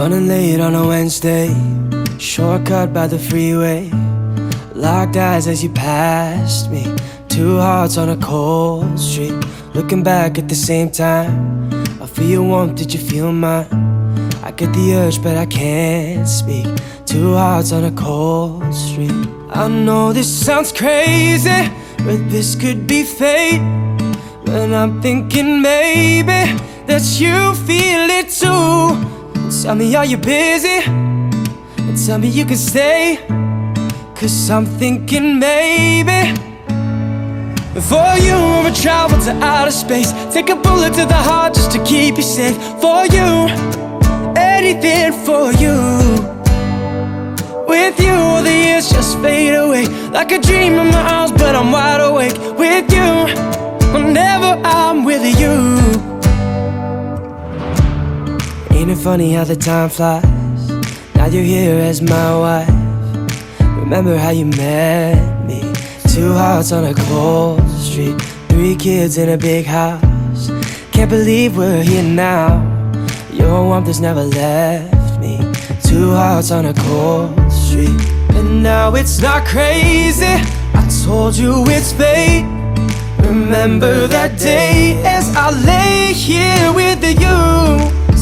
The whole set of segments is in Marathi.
Running late on a Wednesday, shortcut by the freeway. Locked eyes as you passed me, two hearts on a cold street. Looking back at the same time, I feel your warmth, did you feel mine? I get the urge but I can't speak, two hearts on a cold street. I know this sounds crazy, but this could be fate. When I'm thinking maybe that you feel it too. Tell me, are you busy? And tell me you can stay, 'cause I'm thinking maybe for you I would travel to outer space, take a bullet to the heart just to keep you safe. For you, anything for you. With you all the years just fade away, like a dream in my arms but I'm wide awake. With you, whenever I'm with you. Ain't it funny how the time flies? Now you're here as my wife. Remember how you met me? Two hearts on a cold street, three kids in a big house. Can't believe we're here now. Your warmth has never left me. Two hearts on a cold street. And now it's not crazy, I told you it's fate. Remember that day as I lay here with you.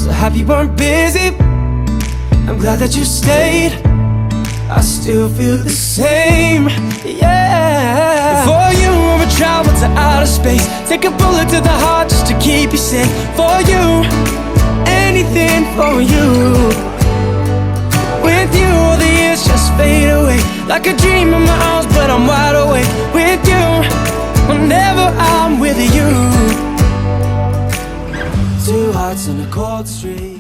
So happy you weren't busy, I'm glad that you stayed. I still feel the same, yeah. For you I would travel to outer space, take a bullet to the heart just to keep you safe. For you, anything for you. With you all the years just fade away, like a dream in my arms but I'm wide awake. With you, whenever I'm with you. Two hearts on a cold street.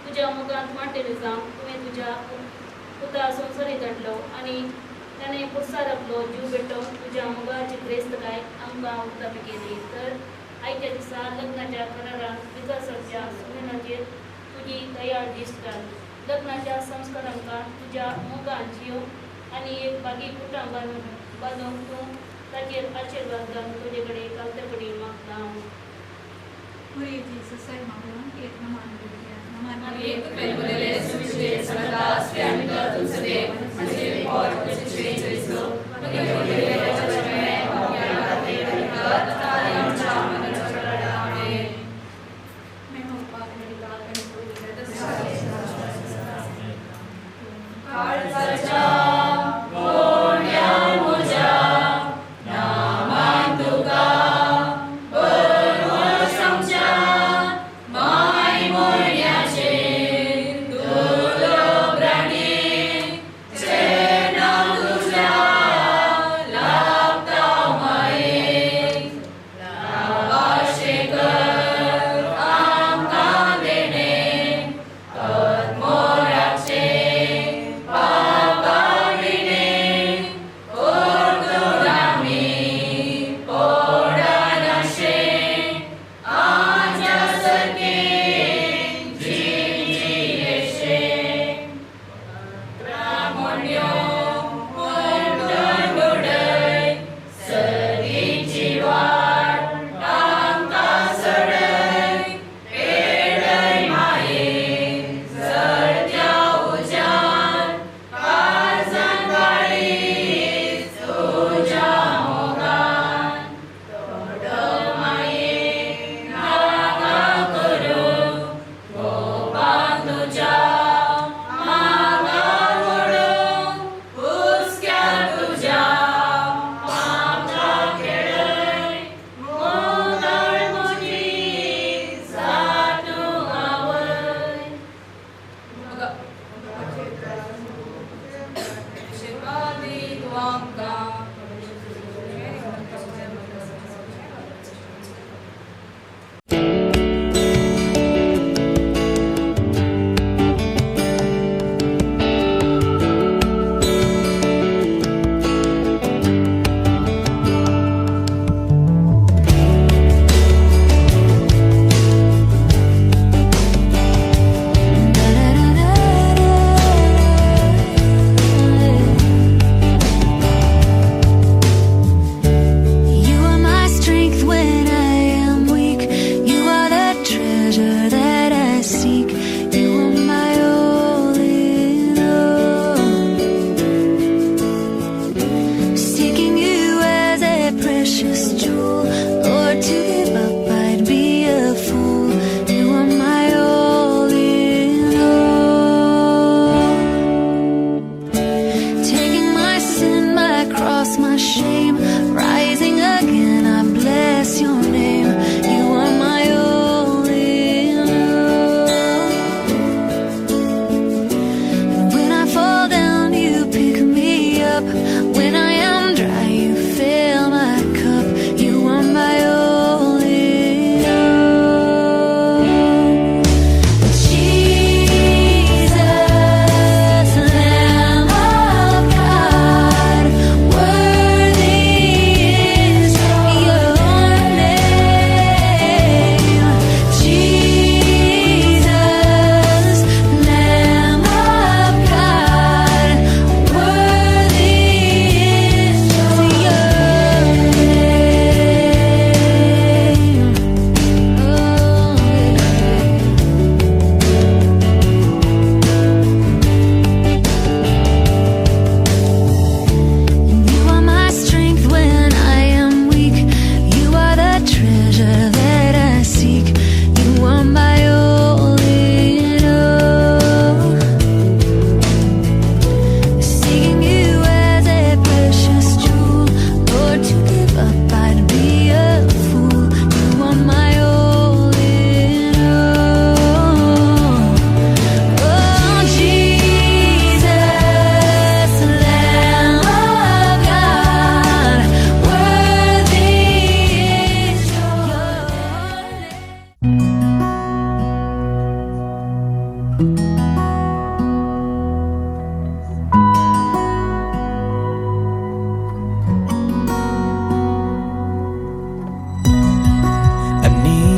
तुझ्या मुखात वाटेल जाऊन तुम्ही तुझ्या पुता संसारी घडलो आणि त्याने पुसारपलो जीव भेटून तुझ्या मुगाची क्रेस्त काय आमकां उक्तापी केली. तर आयच्या दिसा लग्नाच्या करारान विकासाच्या सुनेनाचेर तुझी तयार दिसता. लग्नाच्या संस्कारांका तुझ्या मुगान जियो आणि एक बागी कुटुंबान बांदून तूं ताचेर आशीर्वाद घालून तुजे कडेन कागद पडीन मागता. Amen.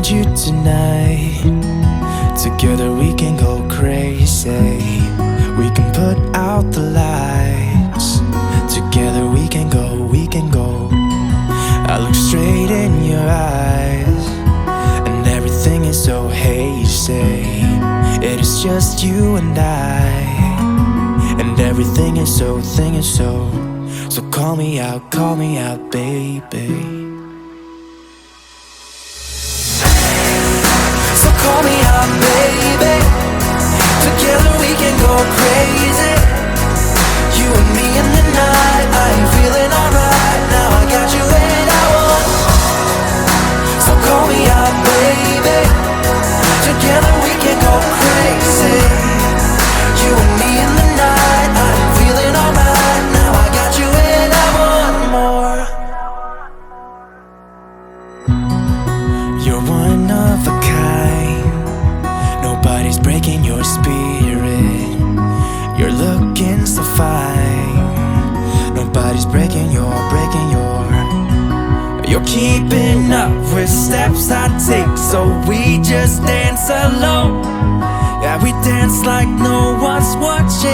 need you tonight. Together we can go crazy. We can put out the lights. Together we can go, we can go. I look straight in your eyes, and everything is so hazy. It is just you and I, and everything is so, so call me out, baby. So call me out, baby. Together we can go crazy. You and me in the night. I ain't feeling alright. Now I got you and I want. So call me out, baby. Together we can go crazy. You and me in the night. I ain't feeling alright. Now I got you and I want more. You're one of a kind. Nobody's breaking your spirit. You're looking so fine. Nobody's breaking your. You're keeping up with steps I take, so we just dance alone. Yeah, we dance like no one's watching.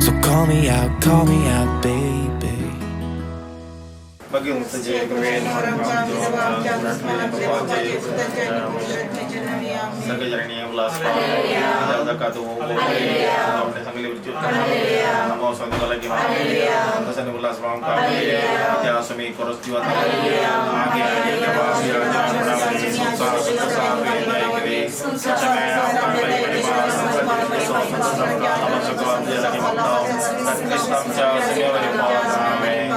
So call me out, baby. Bagong saja kawin Sagajarani ulas zakatu अपने संगले bercut namo sangal lagi tasan ulas bang ya sami koros jiwa age age basi raja nama di sumsa sampai naik ke sampai apa bagi bagi sama sekolah dia lagi mantau dan Islam jauh semua dari amin.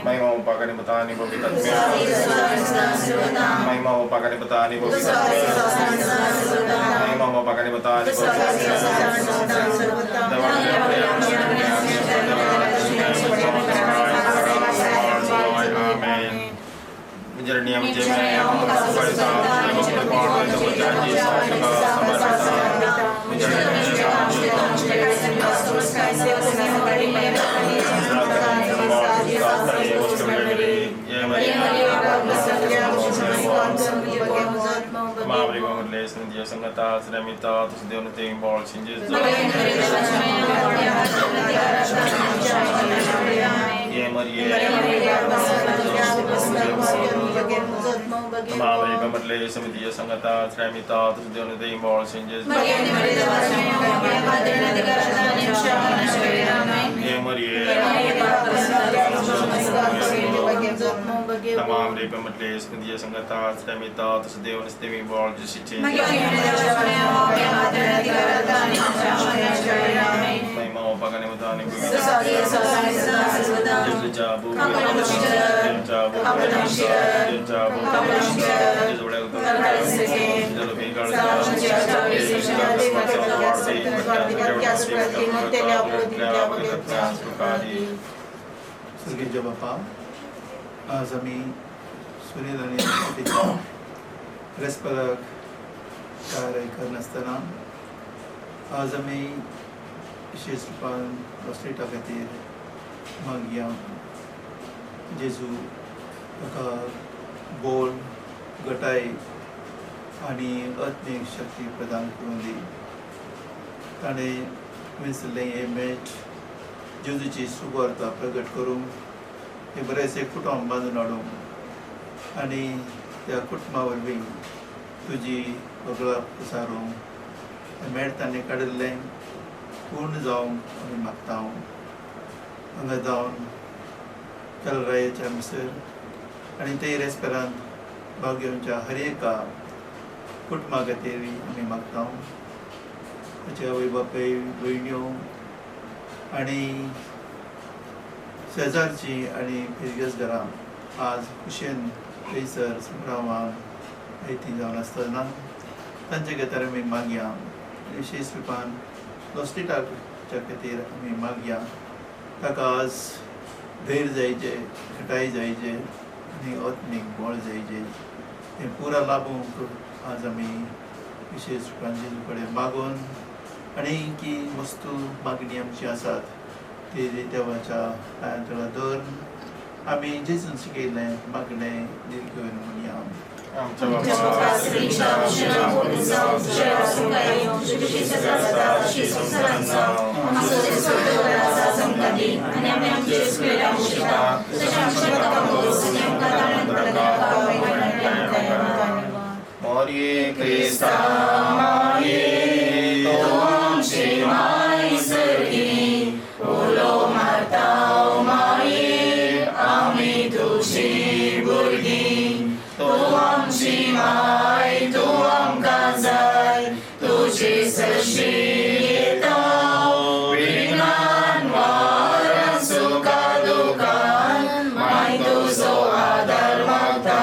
May mau pakai betani bobitat may mau pakai betani bobitat may mau pakai betani amin. Menjadi niat menjadi yang berkuasa yang berkuasa yang berjanji Mabri bangun les dia sangat sedang minta terus dia nanti bol sinjus. Ya Maria. Mabri bangun les dia sangat sedang minta terus dia nanti bol sinjus. Ya Maria. Tamam dari pemerintah dia sangat sedang minta terus dia nanti bol jisicin. May mau pakai betani jabu jabu Surgija Bapa, आज आम्ही सूर्यदानी रसपलक कार्य करनासतना आज आम्ही विशेष रूपान वस्त्रेटा खातीर मागया जेजू ताका बोल गटाय आनी आत्मीक शक्ती प्रदान करून दी. ताणें विसरलें हें मेळ जेजूची सुवार्ता प्रगट करूंक हे बरेचसे कुटुंब बांदून हाडूंक आनी त्या कुटुंबा वरवीं तुजी वगळा पसारूंक हें मेळ ताणें काडिल्लें पूर्ण जावंक आमी मागता हांव. हांगा जावन कलरायेच्या मिसर आनी ते रेस्पेरांत भाग घेवच्या हर एका कुटुंबा खातीर आमी मागता हांव. ताचे आवय बापूय भयण्यो आनी शेजारची आनी पिरगेजदारां आज खुशेन थंयसर संभ्रमान म्हायती जावन आसतना तांचे खातीर आमी मागया. विशेश रुपान लॉस्टिटाच्या खातीर आमी मागया. ताका आज धैर्य जायचे, खटाय जायचे आनी आत्मीक बळ जायचे हें पुरा लाभूंक आज आमी विशेष रुपान जेजू कडेन मागून आनी की वस्तू मागणी आमची आसात ती देवाच्या पांयां तळा दवरून आम्ही जेसून शिकयलें मागणें निर्गून म्हणया आमच्या बाबा श्रीच्या नावाने जावं तुझ्या सुखायो तुझी सदा सदा अशी संसारात जावं आमचो जे स्वर्गवासा संकटी आणि आम्ही आमचे सुखेला मुशिता तशा आमच्या कामावर संयम मोरिये क्रिस्ता माये तो आमचे माय सर्गी ओलो माताव माये आम्ही तुझी भुरगी तो आमची माय तो आमकां जाय तुझे सशी येता विज्ञान वारान सुखा दुखान माय तुजो आदार मागता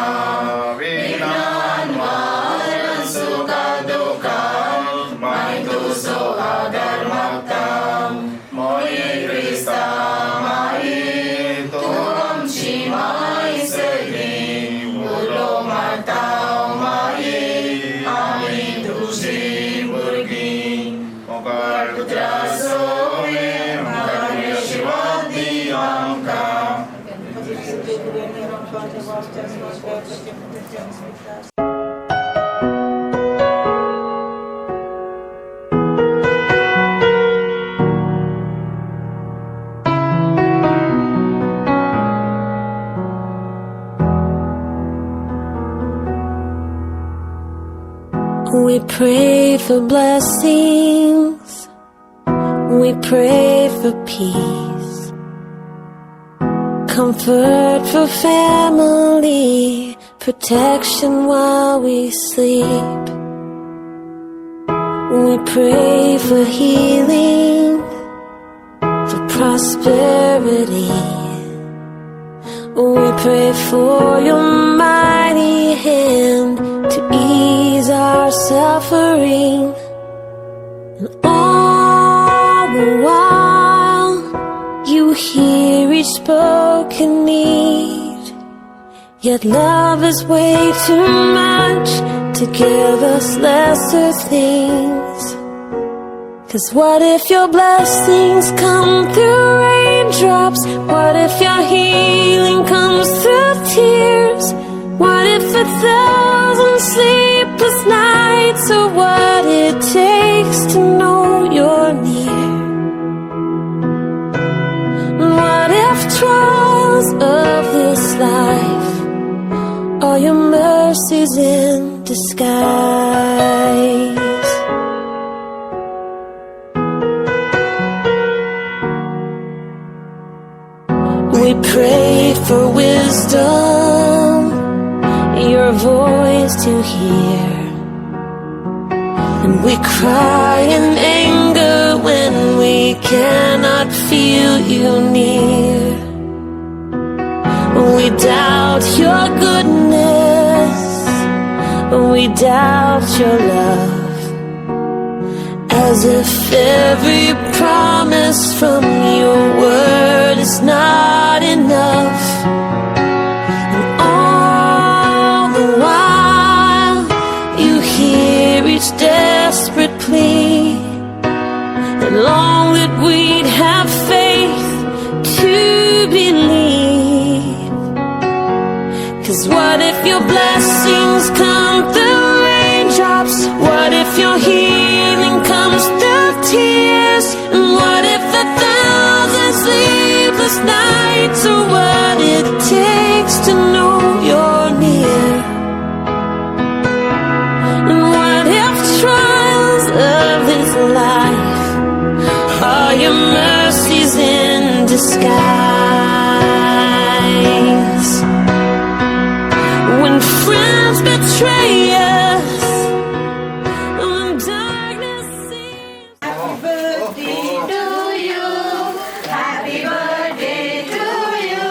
विज्ञान वारान सुखा दुखान माय तुजो आदार मागता मोये क्रिस्ता माये तो आमची माय सर्गी उलो माताव माये आमी तुझी भुरगी मोगाळ पुत्राचो मोगाळ आशिर्वाद दी आमकां We pray for blessings, we pray for peace, comfort for family, protection while we sleep. We pray for healing, for prosperity. We pray for your mighty hand to ease our suffering. And all the while, you hear each spoken need. Yet love is way too much to give us lesser things. 'Cause what if your blessings come through raindrops? What if your healing comes through tears? What if 1,000 sleepless nights are what it takes to know you're near? What if trials of this life are your mercies in disguise? We pray for wisdom, your voice to hear. And we cry in anger when we cannot feel you near. We doubt your goodness, we doubt your love, as if every promise from your word is not enough. And all the while, you hear each desperate plea, and long that we'd have faith to believe. 'Cause what if your blessings come through raindrops? What if your healing comes through tears? And what if 1,000 sleepless nights are what it takes to know you're near? And what if trials of this life are your mercies in disguise? When friends betray us, when darkness seems... Happy birthday to you. Happy birthday to you.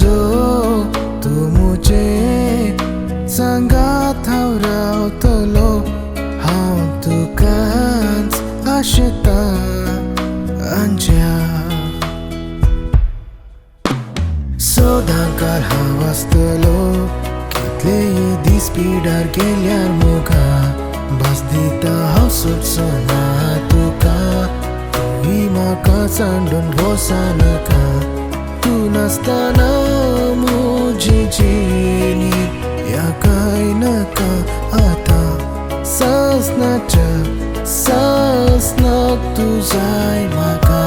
तुजो तूं मुजे सांगात हांव रावतलो हांव तुकाच आशेता अंज्या सोदांकार हांव आसतलो कितलेय दीस पिड्यार गेल्यार मोगा भास दिता हांव सोडचो ना तुका तुही म्हाका सांडून वचनाका तूं नासतना म्हजी जिणी ह्या कांय नाका आतां सासनाच्या सासनाक तूं जाय म्हाका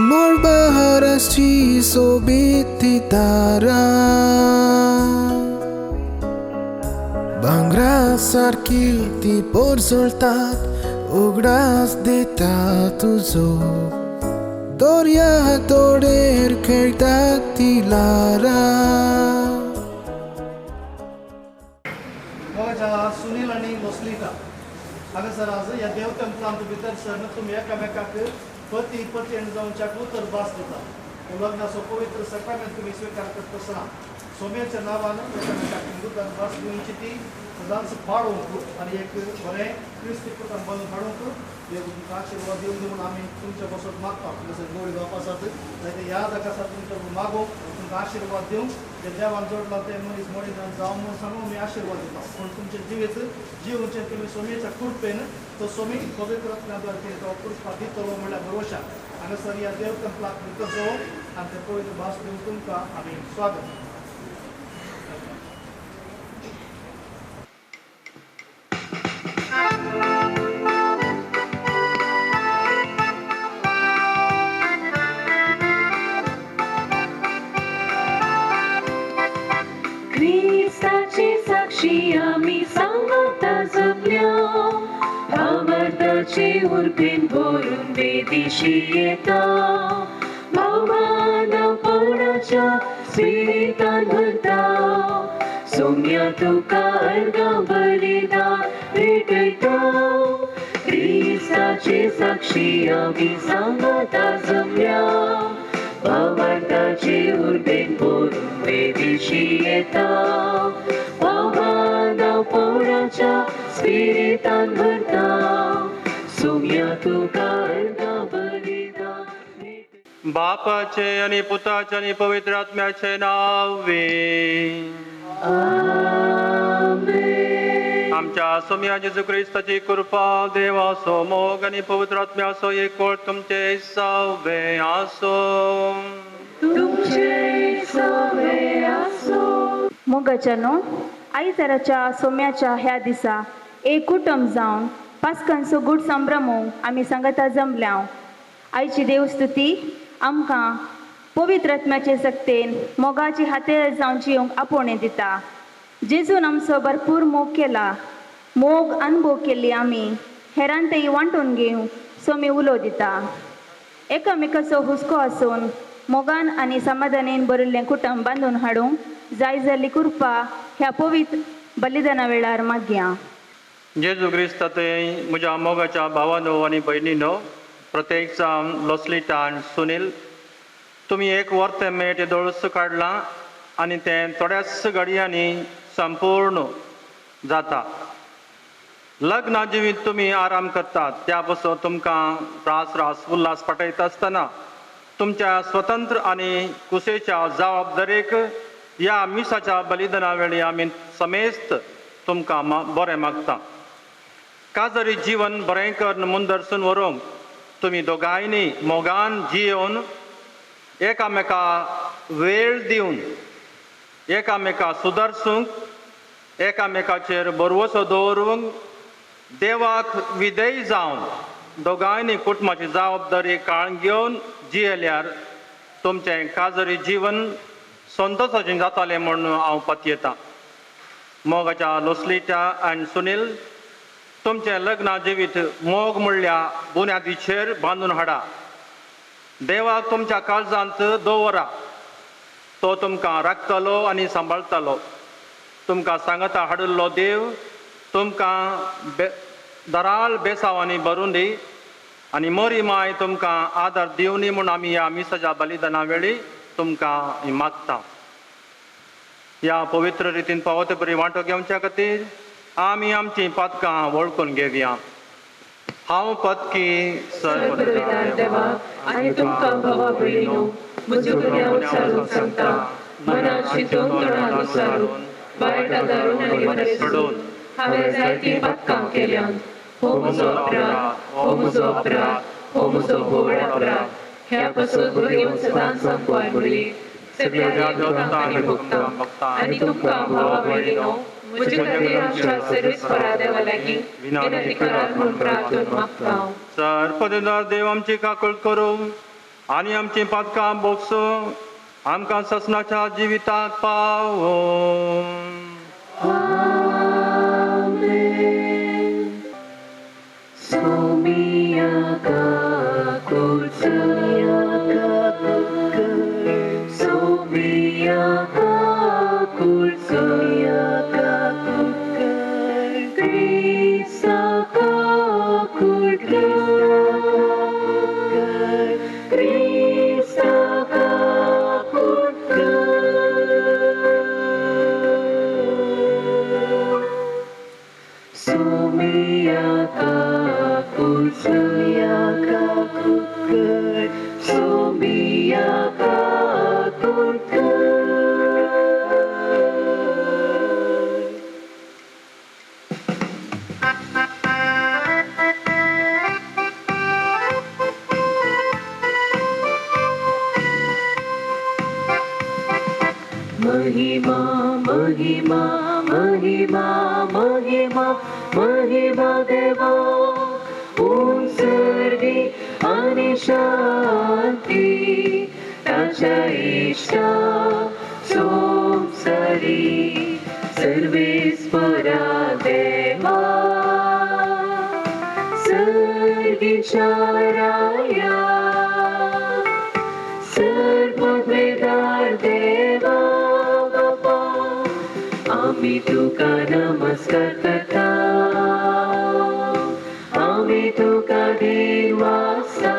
मोर बहाराची सोबीत तारा भांगरा सारकी ती पोरसोळतात उगडास दिता तुजो दोर्या तोडेर खेळटात ती लारा मोगाच्या सुनील आणि लोसलिका हांगासर आज ह्या देव टेंपलांत भितर सर तुमी एकामेकाक पती पत्नी जावच्याक उतर भास दिता लग्नाचो पवित्र सकारांत तुमी स्वीकार करता आसतना सोम्याच्या नांवान एकामेकाक हिंदूतान भास दिवची ती सदांच पाळोवंक आनी एक बरें क्रिस्ती कुटुंब बांदून हाडूंक देव तुमकां आशिर्वाद दिवन दिवन आमी तुमच्या बसत मागता जसं गोडी बाप आसात जायते ह्या जागा तुमच्या मागोवंक तुमकां आशिर्वाद दिवंक जे देवान जोडला ते मनीस मडीन जावं म्हूण सांगून आमी आशिर्वाद दिता पूण तुमचे जिवीत जिवचे तुमी सोमेच्या कृपेन तो सोमी पवित्र रत्नाद्वारे तो कृपा दितलो म्हणल्यार भरोशा हांगासर ह्या देव टेंपलाक भितर जो आनी ते पवित्र भास दिवंक तुमकां आमी स्वागत क्रिस्ताची साक्षी आमी सांगता जपल्या भावार्थाचे उर्बेन भरून वेदिशी येता भावबांधव पौडाच्या स्पिरितान भरता सोम्या तुका अर्गा बलिदान भेटयता क्रिस्ताची साक्षी आमी सांगता जपल्या भावार्थाचे उर्बेन भरून वेदिशी येता भावबांधव पौडाच्या स्पिरितान भरता सोम्या तुका अर्गा बलिदान बापाचे आणि पुताचे आणि पवित्र आत्म्याचे नावे आमच्या सोम्या जेजू क्रिस्ताची कृपा देवासो मोग आणि पवित्र आत्म्यासो एकवट तुमचे सवे आसो मोगाच्यानो आयताराच्या सोम्याच्या ह्या दिसा एक कुटुंब जावन पास्कांचो गूढ संभ्रमो आमी सांगता जमल्या आयची देवस्तुती आमकां पवित्र आत्म्याचे सक्तेन मोगाची हातेर जावन जियोंक आपोवणें दिता जेजून आमचो भरपूर मोग केला मोग अनुभव केल्ली आमी हेरांतय वांटून घेवंक सोमी उलो दिता एकामेकाचो हुस्को आसून मोगान आनी समाधानेन भरिल्लें कुटुंब बांदून हाडूंक जाय जाल्ली कृपा ह्या पवित्र बलिदाना वेळार मागया जेजू क्रिस्तातय म्हज्या मोगाच्या भावानो आनी भयणीनो प्रत्येक जावन लोसलिटा आनी सुनील तुमी एक वर्त मेट दोळस काडलां आनी तें थोड्याच घडयांनी संपूर्ण जाता लग्ना जिवीत तुमी आराम करतात त्या पासून तुमकां रास उल्हास पटयता आसतना तुमच्या स्वतंत्र आनी कुशेच्या जबाबदारेक ह्या मिसाच्या बलिदाना वेळी आमी समेस्त तुमकां बरें मागता काजरी जीवन बरें करून मुंदरसून व्हरूंक तुमी दोगांयनी मोगान जियोवन एकामेका वेळ दिवन एकामेका सुदारसूंक एकामेकाचेर भरवोसो दवरूंक देवाक विधेय जावन दोगांयनी कुटुंबाची जबाबदारी काळून घेवन जियेल्यार तुमचें काजरी जीवन संतोशाचें जातालें म्हूण हांव पतयेतां. मोगाच्या लोसलीच्या आनी सुनील, तुमचें लग्ना जिवीत मोग म्हणल्या बुन्यादीचेर बांदून हाडा. देवाक तुमच्या काळजांत दवरा. तो तुमकां राखतलो आनी सांबाळटलो. तुमकां सांगता हाडिल्लो देव तुमकां दराळ बेसांवांनी भरून दी आनी मोरी माय तुमकां आदार दिवनी म्हूण आमी ह्या मिसाच्या बलिदाना वेळी तुमकां मागता. ह्या पवित्र रितीन पावते बरी वांटो घेवच्या खातीर आमी आमचीं पातकां वळखून घेवया. हांव पत्की सर्वपिता देवा आनी तुमकां भावा भयणीनो म्हज्यो गरजा उचारून सांगता. मनात चिंतून तोंडात उचारून वायटा दारून आनी बरें सोडून हांवें जायतीं पातकां केल्यात. हो म्हजो अपराध, हो म्हजो अपराध, हो म्हजो व्हड अपराध. ह्या पासून भुरगीं सदांच संपवाय म्हणली सगळ्या देवतांक आनी भक्तांक आनी तुमकां भावा भयणीनो म्हजे खातीर आमच्या सर्वेस्परा देवा लागीं विनंती करात म्हूण प्रार्थना मागता. सर्पदेदार देव आमची काकूळ करूं आनी आमची पातकां बोगसूं आमकां ससनाच्या जिविताक पावो. महिमा महिमा महिमा महिमा महिमा देवा सर्वे आणि शांती ताच्या इष्टा सोमसारी सर्वेस्परा देवा सर्गीच्या राया सर्ववेदार देवा बाबा आम्ही तुका नमस्कार करता. आम्ही तुका देवासा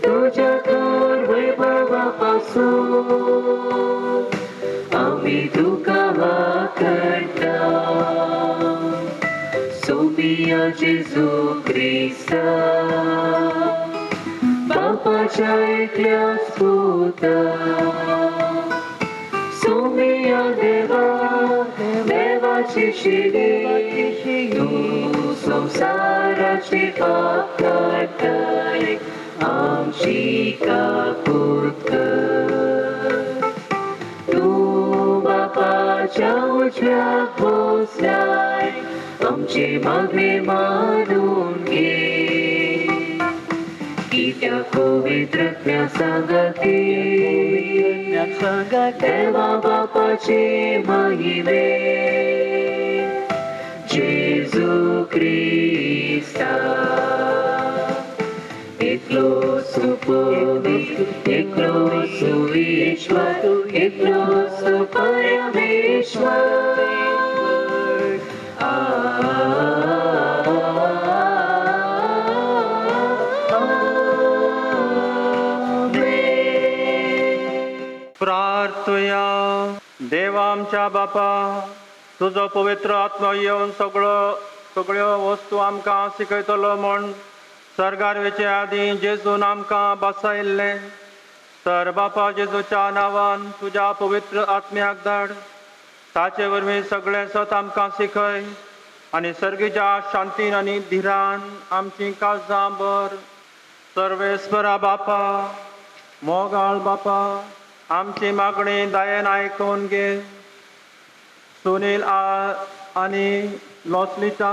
तुझ्या थोर वैभवापासून आम्ही तुका वाकरता. सोमिया जेजू ख्रिस्ता बापाच्या एकल्या पुता सोमिया देवा देवाची शिडी तू संसाराची पाप काढताय आमची काकूळ कर. तू बापाच्या उजव्याक बसलाय आमचे मागणे मानून घे. कित्या पवित्र सांगते देवा बापाचे महिमे जेजू ख्रिस्ता एकलो सुपवित्र एकलो सुईश्वर एकलो सुपरमेश्वर. प्रार्थया. देवा आमच्या बापा तुजो पवित्र आत्मा येवन सगळ्यो वस्तू आमकां शिकयतलो म्हूण सर्गारवेचे आदी जेजून आमकां बसयल्ले. तर बापा जेजूच्या नांवान तुज्या पवित्र आत्म्याक धाड. ताचे वरवीं सगळें सत आमकां शिकय आनी सर्गीच्या शांतीन आनी धिरान आमची काळजां भर. सर्वेस्परा बापा मोगाळ बापा आमची मागणी दयेन आयकून घे. सुनील आनी लोसलीचा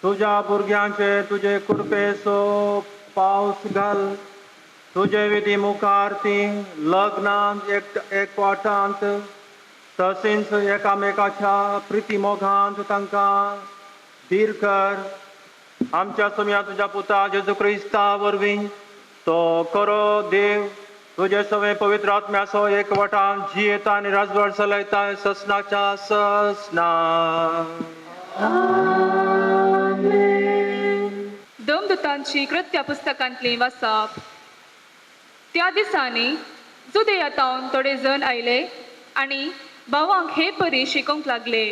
तुज्या भुरग्यांचे तुजे कृपेचो पावस घाल. तुझे विधी मुखार ती लग्नांत एकवटांत तशेंच एकामेकाच्या प्रिती मोगांत तांकां धीर कर. आमच्या सुम्या तुझ्या पुता जेजू क्रिस्ता वरवीं तो करो देव तुझे सगळे पवित्र आत्म्याचो एकवटान जियेता आनी राजवट चलयता ससनाच्या ससना. दमदूतांची कृत्या पुस्तकांतली वाचप. त्या दिसांनी जुदेयांतावन थोडे जण आयले आनी भावांक हे परी शिकोवंक लागले.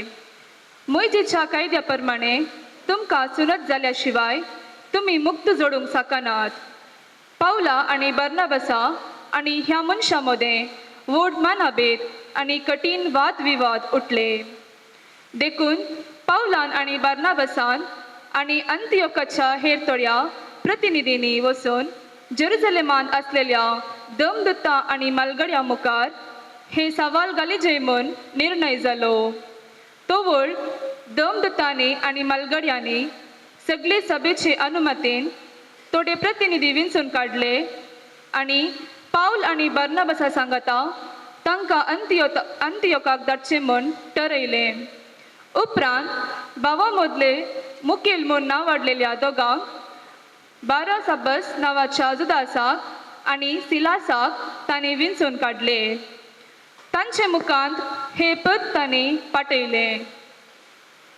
मोइजेच्या कायद्या प्रमाणे तुमकां चुनत जाल्या शिवाय तुमी मुक्त जोडूंक शकनात. पावला आनी बर्नाबासा आनी ह्या मनशां मदें व्हड मानाभेद आनी कठीण वाद विवाद उठले. देखून पावलान आनी बर्नाबासान आनी अंतियोकाच्या हेर थोड्या प्रतिनिधींनी वचून जेरुसलेमांत असलेल्या दमदूतां आनी मालगड्यां मुखार हे सवाल घालीजे म्हूण निर्णय जालो. तोवळ दमदूतांनी आनी मालगड्यांनी सगळे सभेचे अनुमतीन थोडे प्रतिनिधी विंचून काडले आनी पावल आनी बर्नाबासा सांगता तांकां अंतियोकाक धाडचें म्हूण ठरयलें. उपरांत भावा मदले मुखेल म्हूण नांव वाडलेल्या दोगांक बारासाबस नांवाच्या जुदासाक आनी सिलासाक तांणी विंचून काडले. तांचे मुखांत हे पद तांणी पाटयलें.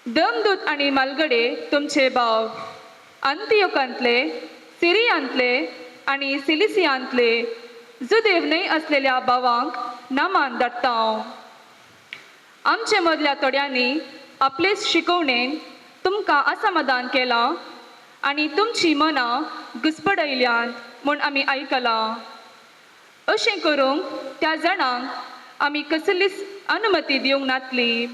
दमदूत आनी मालगडे तुमचे भाव अंतियोकांतले, सिरियांतले आनी सिलिसियांतले जुदेव न्हय असलेल्या भावांक नामान धाडटा हांव. आमचे मदल्या थोड्यांनी आपलेच शिकवणेन तुमकां असमाधान केलां आनी तुमची मनां घुसपडयल्यांत म्हूण आमी आयकलां. अशें करूंक त्या जाणांक आमी कसलीच अनुमती दिवंक नातली.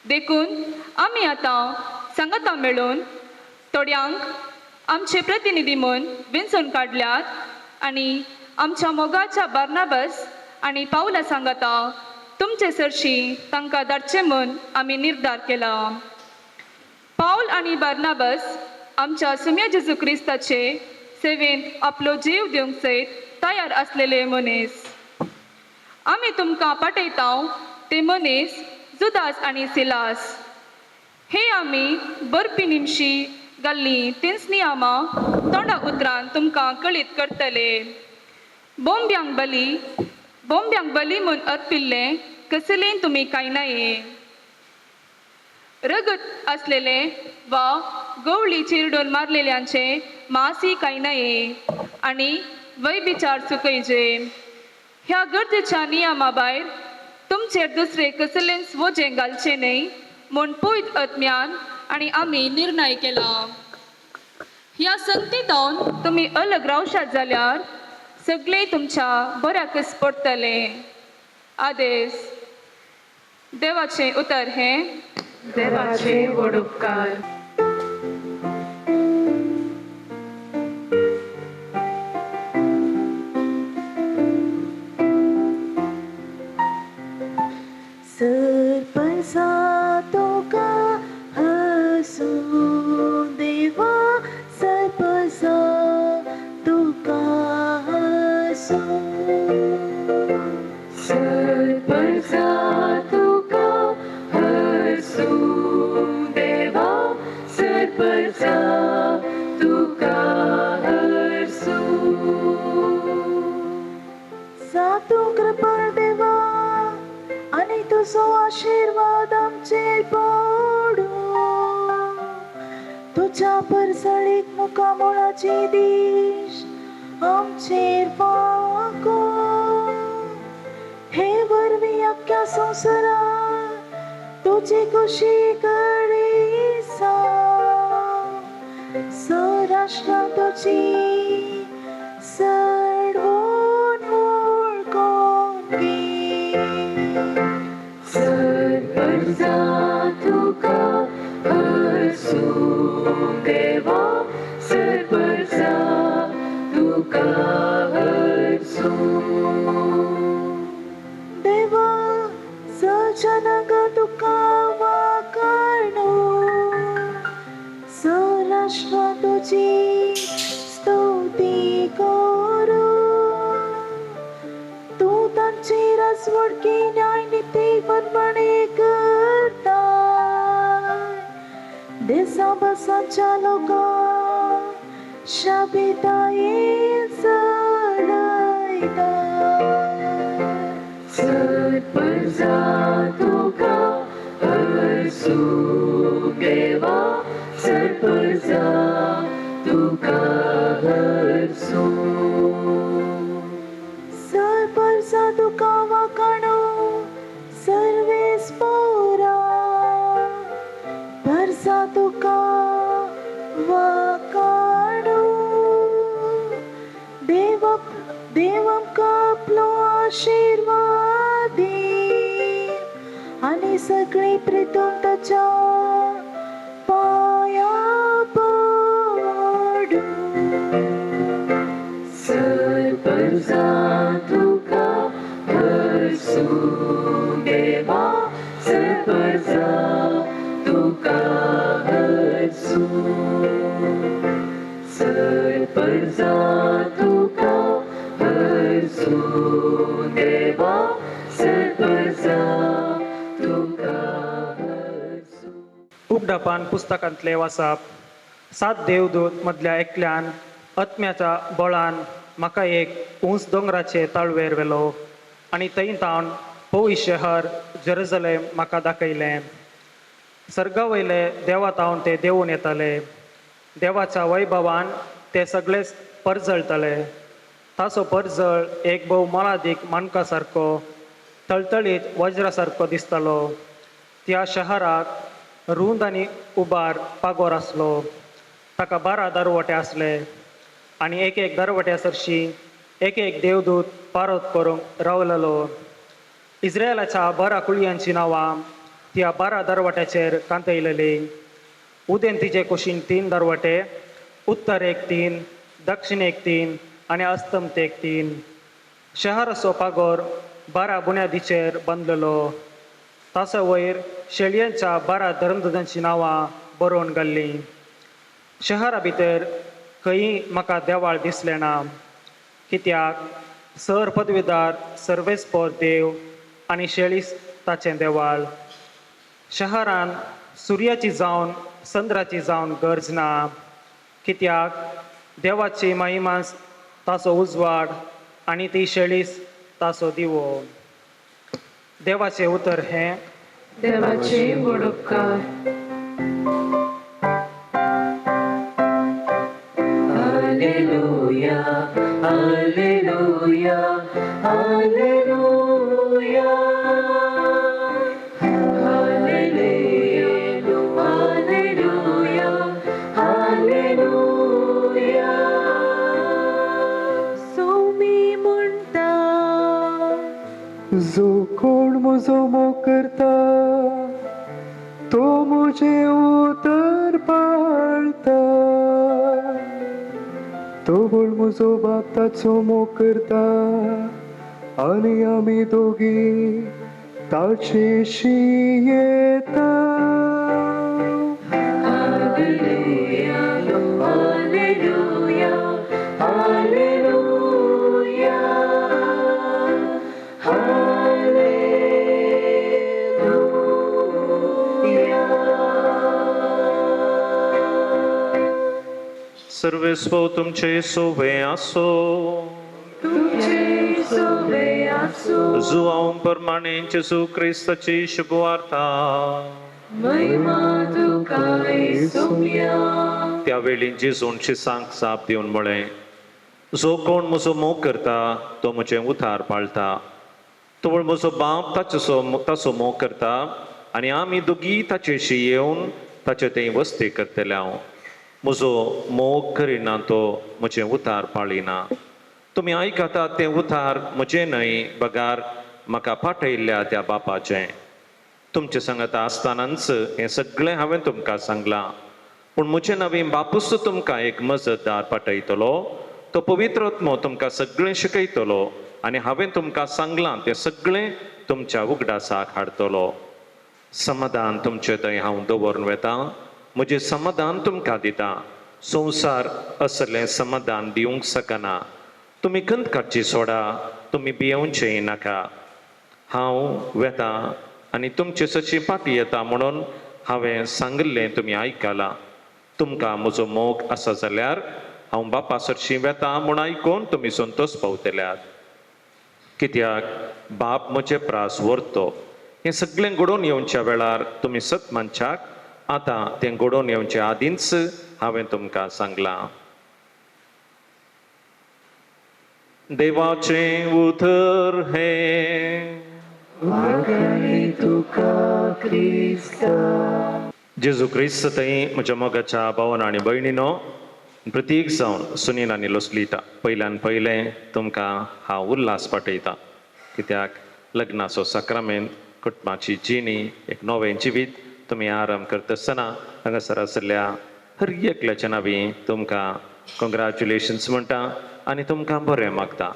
देखून आमी आतां सांगता मेळून थोड्यांक आमचे प्रतिनिधी म्हूण विंचून काडल्यात आनी आमच्या मोगाच्या बर्नाबास आनी पावला सांगता तुमचे सरशी तांकां धाडचें म्हूण आमी निर्धार केला. पावल आनी बर्नाबास आमच्या सुम्या जेजू क्रिस्ताचे सेवेंत आपलो जीव दिवंक सयत तयार आसलेले मनीस. आमी तुमकां पाठयता ते मनीस जुदास आनी सिलास. हे आमी बरपी निमशी घाल्ली तिन्सनी आमां तोंडा उतरान तुमकां कळीत करतले. बोंब्यांक बली म्हूण अर्पिल्लें कसलें तुमी खायनाये. रगत असलेले वा गवळी चिरडून मारलेल्यांचे मांसी खायनाये आनी वैबिचार चुकयचे. ह्या गरजेच्या नियमा भायर तुमचेर दुसरे कसलेंच वजें घालचें न्हय म्हूण पवित्र आत्म्यान आनी आमी निर्णय केला. ह्या संगतींतावन तुमी अलग रावशात जाल्यार सगळे तुमच्या बऱ्याकच पडटले. आदेश. देवाचें उतर हें देवाचे व्हड उपकार. सरपंचा तुका हसून देवा सरपंचा तुका हसून. सरपंचा तुका हसून देवा सरपंचा तुका हसून. सातू कृपा देवा आनी तुजो आशीर्वाद आमचेर पडूं. तुज्या परसळीक मुखामोळाची दिश आमचेर वाको. हे वरवीं अख्ख्या संवसारांत तुजी खुशी कळीसा. सौराष्ट्रांत तुजी चडवून वळखून घे. सरपंचा तुका हसून देवा सरपंचा तुका हसून. देवा सजनग तुका वाखाणू. सौराष्ट्रांत तुजी स्तुती करू. वडकी न्याय नीती मनमणे करता देसा बसाच्या लोका शाबिताये सलायता सर्पजा तुका हरसू देवा सर्पजा तुका हरसू सर्पजा तुका वाकाणो सर्वेस पोरा भरसा तुका वाकाणो देवम कापलो आशीर्वादी आणि सगळी प्रीतम त्याच्या पाया पडू सर्पजा तुका हरसू देवा सर्पजा तुका हरसू सर्पजा तुका हरसू देवा सर्पजा तुका हरसू. उगडापान पुस्तकांतले वाचप 7 देवदूत मदल्या एकल्यान आत्म्याच्या बळान म्हाका एक उंच दोंगराचे तळवेर व्हेलो आनी थंय तावन पवित्र शहर जेरुसलेम म्हाका दाखयलें. सर्गा वयले देवा तावन ते देंवून येताले. देवाच्या वैभवान ते सगळे परजळतले. ताचो परजळ एक भोव मोलादीक माणका सारको तळतळीत वज्रा सारको दिसतालो. त्या शहराक रुंद आनी उबार पागोर आसलो. ताका 12 दरवटे आसले आनी एक दरवट्या सरशी एक देवदूत पारोत करूंक रावलेलो. इस्रायलाच्या 12 कुळयांची नांवां त्या 12 दरवट्याचेर कांतयलेली. उदेन तिचे कुशीन 3 दरवटे, उत्तरेक 3, दक्षिणेक 3 आनी अस्तंतेक 3. शहराचो पागोर 12 बुन्यादीचेर बांदलेलो. ताचे वयर शेळयांच्या 12 धर्मदूतांची नांवां बरोवन घाल्लीं. शहरा भितर खंयी म्हाका देवाळ दिसलें ना, कित्याक सर पदवीदार सर्वेस्पर देव आनी शेळी ताचें देवाळ. शहरान सुर्याची जावन चंद्राची जावन गरज ना, कित्याक देवाची महिमा ताचो उजवाड आनी ती शेळीस ताचो दिवो. देवाचें उतर हें देवाचे उपकार. Hallelujah hallelujah hallelujah hallelujah hallelujah. सौमी म्हणटा जो कोण म्हजो मोग करता तो म्हजे उतर पाळता. तो कोण म्हजो बाप ताचो मोग करता आनी आमी दोगी ताचेशी येता. Hallelujah hallelujah hallelujah hallelujah. सर्वेस्व तुमचे सोबे आसो. तुमचे सोबे आसो. जुआव प्रमाणे जेजू क्रिस्ताची शुभवार्ता. महिमा तुका येसुया. त्यावेळी जेजून शिसांक साप दिवन म्हळें, जो कोण म्हजो मोग करता तो म्हजें उतार पाळटा. तो म्हजो बाप ताचो मोग करता आनी आमी दोगी ताचेशी येवन ताचे थंय वस्ती करतले. हांव म्हजो मोग करिना तो म्हजें उतार पाळिना. तुमी आयकतात तें उतार म्हजें न्हय, बगार म्हाका पाठयल्ल्या त्या बापाचें. तुमचे सांगता आसतनाच हें सगळें हांवें तुमकां सांगलां. पूण म्हजे नवीन बापूच तुमकां एक मजतदार पाठयतलो. तो पवित्र आत्मो तुमकां सगळें शिकयतलो आनी हांवें तुमकां सांगलां तें सगळें तुमच्या उगडासाक हाडटलो. समाधान तुमचे थंय हांव दवरून वेतां, म्हजें समाधान तुमकां दितां. संवसार असलें समाधान दिवंक शकना. तुमी खंत काडची सोडा, तुमी भियेवचेंय नाका. हांव वेता आनी तुमचे सची पाटी येता म्हणून हांवें सांगिल्लें तुमी आयकलां. तुमकां म्हजो मोग आसा जाल्यार हांव बापा सरशी वेता म्हूण आयकून तुमी संतोश पावतल्यात. कित्याक बाप म्हजे प्रास व्हरतो. हें सगळें घडोवन येवच्या वेळार तुमी सत मनशाक आतां तें घडोवन येवचे आदींच हांवें तुमकां सांगलां. देवाचें उतर हें जेजू क्रिस्त थंय म्हज्या मोगाच्या भावन आनी भयणीनो, प्रतीक जावन सुनील आनी लोसलीटा पयल्यान पयलें तुमकां हांव उल्हास पाठयतां. कित्याक लग्नाचो सक्रामेंत कुटुंबाची जिणी एक नवें जिवीत तुमी आरंभ करता आसतना हांगासर आशिल्ल्या हर एकल्याच्या नांवी तुमकां कॉंग्रॅच्युलेशन्स म्हणटा आनी तुमकां बरें मागता.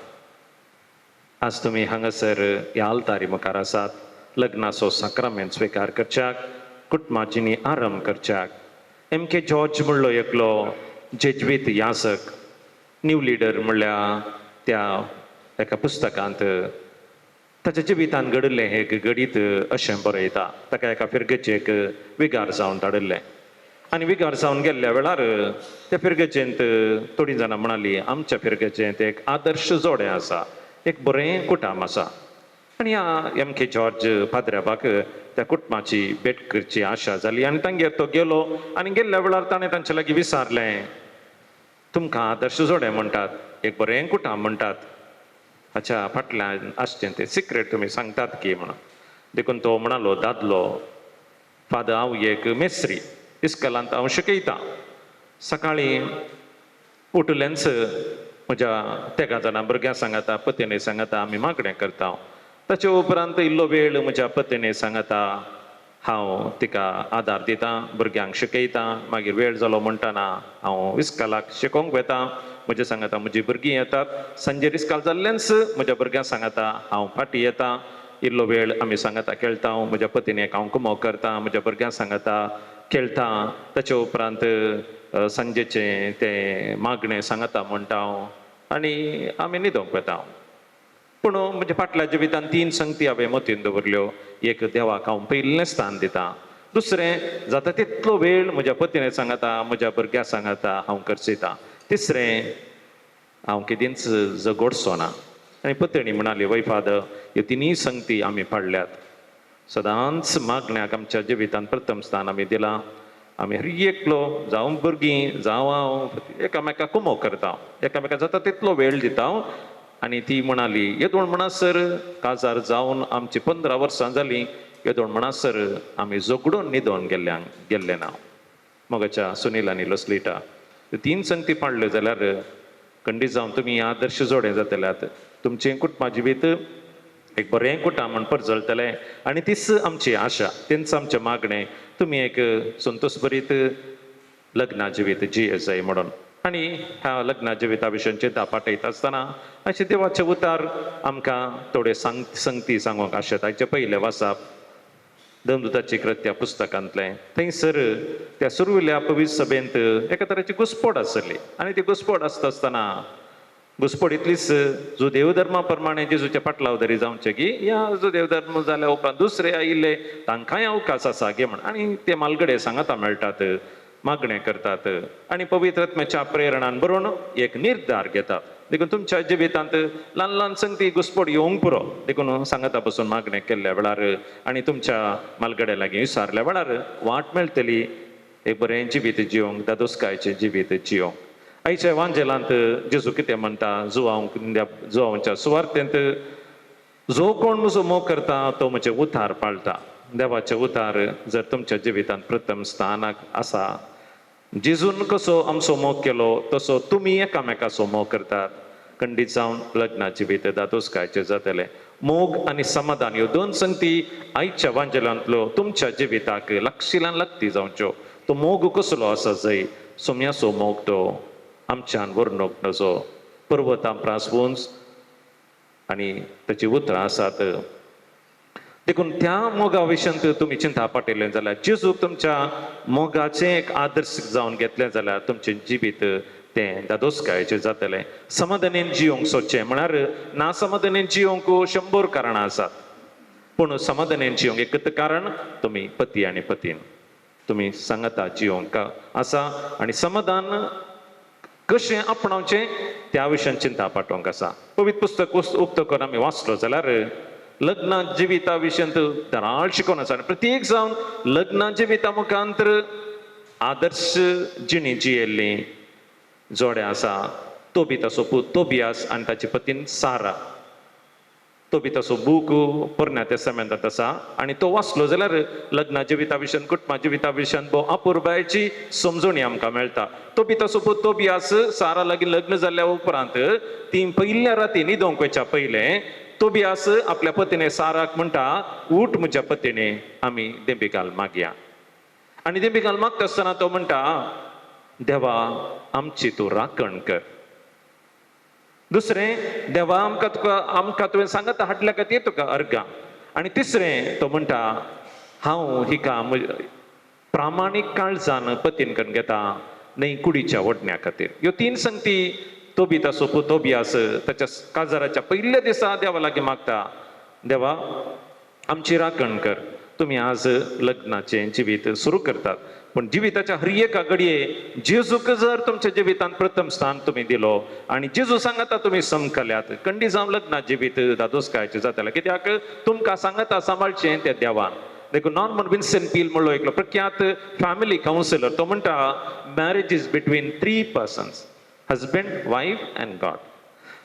आज तुमी हांगासर ह्या आल्तारी मुखार आसात लग्नाचो सक्रामेंत स्विकार करच्याक, कुटुंबाची आरंभ करच्याक. MK जॉर्ज म्हणलो एकलो जेजवीत यासक न्यू लिडर म्हणल्या त्या एका पुस्तकांत ताच्या जिवितांत घडिल्लें हें गडीत अशें बरयता. ताका एका फिरगेचेक विगार जावन धाडिल्लें आनी विगार जावन गेल्ल्या वेळार त्या फिरगेचेंत थोडीं जाणां म्हणालीं आमच्या फिरगेचेंत एक आदर्श जोडें आसा, एक बरें कुटाम आसा. आनी MK जॉर्ज पाद्र्याबाक त्या कुटुंबाची भेट करची आशा जाली आनी तांगेर तो गेलो आनी गेल्ल्या वेळार ताणें तांचे लागीं विचारलें, तुमकां आदर्श जोडें म्हणटात, एक बरें कुटाम म्हणटात, हाच्या फाटल्यान आसचें तें सिक्रेट तुमी सांगतात की म्हणून. देखून तो म्हणालो, दादलो फादर हांव एक मेस्त्री, इस्कॉलांत हांव शिकयतां. सकाळीं उठलेंच म्हज्या तेगा जाणां भुरग्यांक सांगता, पत्नीक सांगता आमी मागणें करता. ताचे उपरांत इल्लो वेळ म्हज्या पत्नीक सांगता हांव तिका आदार दितां, भुरग्यांक शिकयतां. मागीर वेळ जालो म्हणटाना हांव इस्कॉलाक शिकोवंक वेतां. म्हजे सांगता म्हजीं भुरगीं येतात. सांजेर इस्कॉल जाल्लेंच म्हज्या भुरग्यांक सांगता हांव फाटीं येतां. इल्लो वेळ आमी सांगता खेळटा. म्हज्या पत्नीक हांव कुमो करतां, म्हज्या भुरग्यांक सांगता खेळटां. ताचे उपरांत सांजेचें तें मागणें सांगता म्हणटा हांव आनी आमी न्हिदोंक वेता. पूण म्हज्या फाटल्या जिवितांत 3 संगती हांवें मतीन दवरल्यो. एक देवाक हांव पयलें स्थान दितां. दुसरें जाता तितलो वेळ म्हज्या पत्नीक सांगता, म्हज्या भुरग्यांक सांगता हांव करचयतां. तिसरें हांव केदींच झगडचो ना. आनी पत्नी म्हणाली, वय फादर ह्यो 3 संगती आमी पाडल्यात. सदांच मागण्याक आमच्या जिवितांत प्रथम स्थान आमी दिलां. आमी हर एकलो जावं भुरगीं जावं हांव एकामेकाक कुमो करता, एकामेकाक जाता तितलो वेळ दिता. आनी ती म्हणाली, येदोळ म्हणसर काजार जावन आमची 15 वर्सां जालीं. येदोळ म्हणसर आमी झगडून न्हिदोन गेल्ले ना. मोगाच्या सुनील आनी लोसलीटा 3 संगती पाडल्यो जाल्यार खंडीत जावन तुमी आदर्श जोडें जातल्यात. तुमचें कुटुंबा जिवीत एक बरें कुटाम म्हण परजळटलें आनी तीच आमची आशा, तेंच आमचें मागणें. तुमी एक संतोश भरीत लग्ना जिवीत जिये जाय म्हणून. आनी ह्या लग्ना जिविता विशीं चिंता पाठयता आसतना अशें देवाचें उतार आमकां थोडे संगती सांगूंक आशेता. हाचे पयलें वाचप देवदूताची कृत्या पुस्तकांतलें. थंयसर त्या सुरविल्ल्या पवित्र सभेंत एका तरेची घुसपड आसली आनी ती घुसपड आसता आसतना घुसपड इतलीच जो देवधर्मा प्रमाणे जेजूच्या पाटलावदरी जावचे की या जो देवधर्म जाल्या उपरांत दुसरे आयिल्ले तांकांय अवकाश आसा गे म्हण. आनी ते मालगडे सांगता मेळटात, मागणें करतात आनी पवित्र आत्म्याच्या प्रेरणान बरोवन एक निर्धार घेतात. देखून तुमच्या जिवितांत ल्हान ल्हान संगती घुसपड येवंक पुरो. देखून सांगता बसून मागणें केल्ल्या वेळार आनी तुमच्या मालगड्या लागीं विचारल्या वेळार वाट मेळटली एक बरें जिवीत जियोंक, दादोसकायचें जिवीत जियोंक. आयच्या एवांजेलांत जेजू कितें म्हणटा, जुवांच्या सुवार्तेंत जो कोण म्हजो मोग करता तो म्हजें उद्धार पाळटा. देवाचें उद्धार जर तुमच्या जिवितांत प्रथम स्थानाक आसा, जेजून कसो आमचो मोग केलो तसो तुमी एकामेकाचो मोग करतात. खंडीत जावन लग्ना जिवीत दादोसकायचें जातलें. मोग आनी समाधान ह्यो 2 संगती आयच्या एवांजेलांतल्यो तुमच्या जिविताक लागशिल्ल्यान लागती जावच्यो. तो मोग कसलो आसा जंय सोम्याचो मोग तो आमच्यान वर्णूक नजो पर्वतां प्रासवूंच आनी ताची उतरां आसात. देखून त्या मोगा विशयांत तुमी चिंता पाटयलें जाल्यार जेजूक तुमच्या मोगाचें एक आदर्श जावन घेतलें जाल्यार तुमचें जिवीत तें दादोसकायेचें जातलें. समाधानीन जियोंक सोदचें म्हळ्यार ना समाधानीन जियोंक 100 कारणां आसात. पूण समाधानान जियोंक एक कारण तुम्ही पती आणि पतीन तुम्ही सांगता जियोंक आसा आनी समाधान कशें आपणावचें त्या विशयान चिंता पाठोवंक आसा. पवित्र पुस्तक उक्तकर आमी वाचलो जाल्यार लग्न जिविता विशयान धराळ शिकोवन आसा आनी प्रत्येक जावन लग्न जिविता मुखांतर आदर्श जिणी जियेल्ली जोडे आसा. तो बी ताचो पूत तोबियास आनी ताची पतीन सारा. तो बी ताचो बूक पोरण्या तेस्तामेंतांत आसा आनी तो वाचलो जाल्यार लग्ना जिविता विशयान कुटुंबा जिविता विशयान भोव अपुर्बायेची समजणी आमकां मेळटा. तो बी ताचो पूत तोबियास सारा लागीं लग्न जाल्ल्या उपरांत ती पयल्या राती न्हिदोंक वयच्या पयलें तोबियास आपल्या पतीने साराक म्हणटा उठ म्हज्या पतीने आमी देंबिकाल मागया. आनी देंबिकाल मागता आसतना तो म्हणटा देवा आमची तूं राखण कर. दुसरें देवा आमकां तुवें सांगता हाडल्या खातीर तुका अर्गां. आनी तिसरें तो म्हणटा हांव हिका प्रामाणीक काळजान पतीन करून घेता न्हय कुडीच्या वडण्या खातीर. ह्यो 3 संगती तोबियास तोबियास ताच्या काजाराच्या पयल्या दिसा देवा लागीं मागता देवा आमची राखण कर. तुम्ही आज लग्नाचें जिवीत सुरू करतात पण जिविताच्या हर एका घडये जेजूक जर तुमच्या जिवितांत प्रथम स्थान तुम्ही दिलो आनी जेजू सांगता तुम्ही समकल्यात खंडी जावन लग्ना जिवीत दादोसकायचें जातालें कित्याक तुमकां सांगता सांबाळचें त्या देवान. देखून नॉर्मन विन्सेंट पील म्हणलो एक प्रख्यात फॅमिली काउन्सिलर तो म्हणटा marriage is between 3 persons husband wife and God.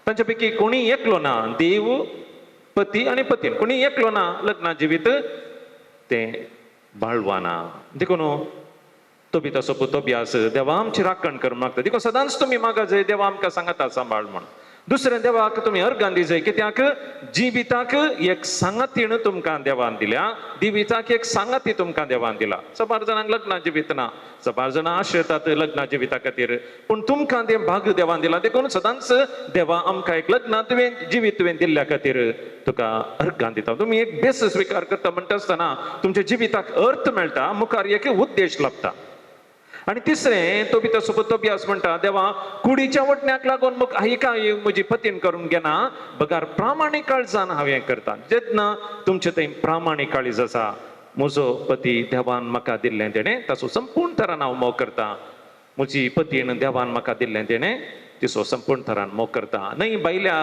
तांच्या पैकी कोणी एकलो ना देव पती आनी पतीन कोणी एकलो ना लग्ना जिवीत ते बाळवाना. देखून तो बी तसो तोबियास देवा आमची राखण कर मागता. देखून सदांच तुम्ही मागा जाय देवा आमकां सांगता सांबाळ म्हण. दुसरें देवाक तुम्ही अर्गां दी जाय कित्याक जिविताक एक सांगातीण तुमकां देवान दिल्या जिविताक एक सांगाती तुमकां देवान दिला. सबार जाणांक लग्ना जिवीत ना सबार जाणां आशेतात लग्ना जिविता खातीर पूण तुमकां ते भाग देवान दिला. देखून सदांच देवा आमकां एक लग्ना तुवें जिवीत तुवें दिल्ल्या खातीर तुका अर्गां दिता. तुम्ही एक बेस स्विकार करता म्हणटा आसतना तुमच्या जिविताक अर्थ मेळटा मुखार एक उद्देश लाभता. आणि तिसरें तो बी तसो तोबियास म्हणटा देवा कुडीच्या वटण्याक लागून मग हिका म्हजी पतीन करून घेना बगार प्रामाणीक काळजान हांवें करता. जेन्ना तुमचे थंय प्रामाणीक काळीज आसा म्हजो पती देवान म्हाका दिल्लें तेणें ताचो संपूर्ण तरान हांव मोग करता. म्हजी पतीन देवान म्हाका दिल्लें तेणें तिचो संपूर्ण तरान मोग करता. न्हय बायल्या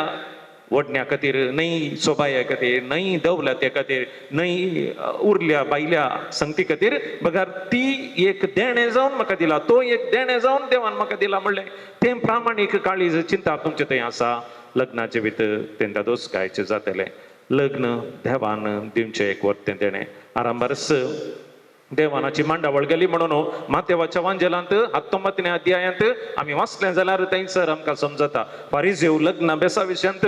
वडण्या खातीर न्हय सोबाया खातीर न्हय दवलते खातीर न्हय उरल्या बायल्या संगती खातीर बगार ती एक देणें जावन म्हाका दिला. तो एक देणें जावन देवान म्हाका दिला म्हणलें तें प्रामाणीक काळीज चिंता तुमचे थंय आसा. लग्नाचे भितर तें दादोसकायचें जातलें. लग्न देवान दिवचें एक वर्तें देणें. आरांबरस देवानाची मांडावळ गेली म्हणून मातेवाच्या वांजेलांत 19 अध्यायांत आमी वाचलें जाल्यार थंयसर आमकां समजता फारिझेव लग्ना बेसा विशयांत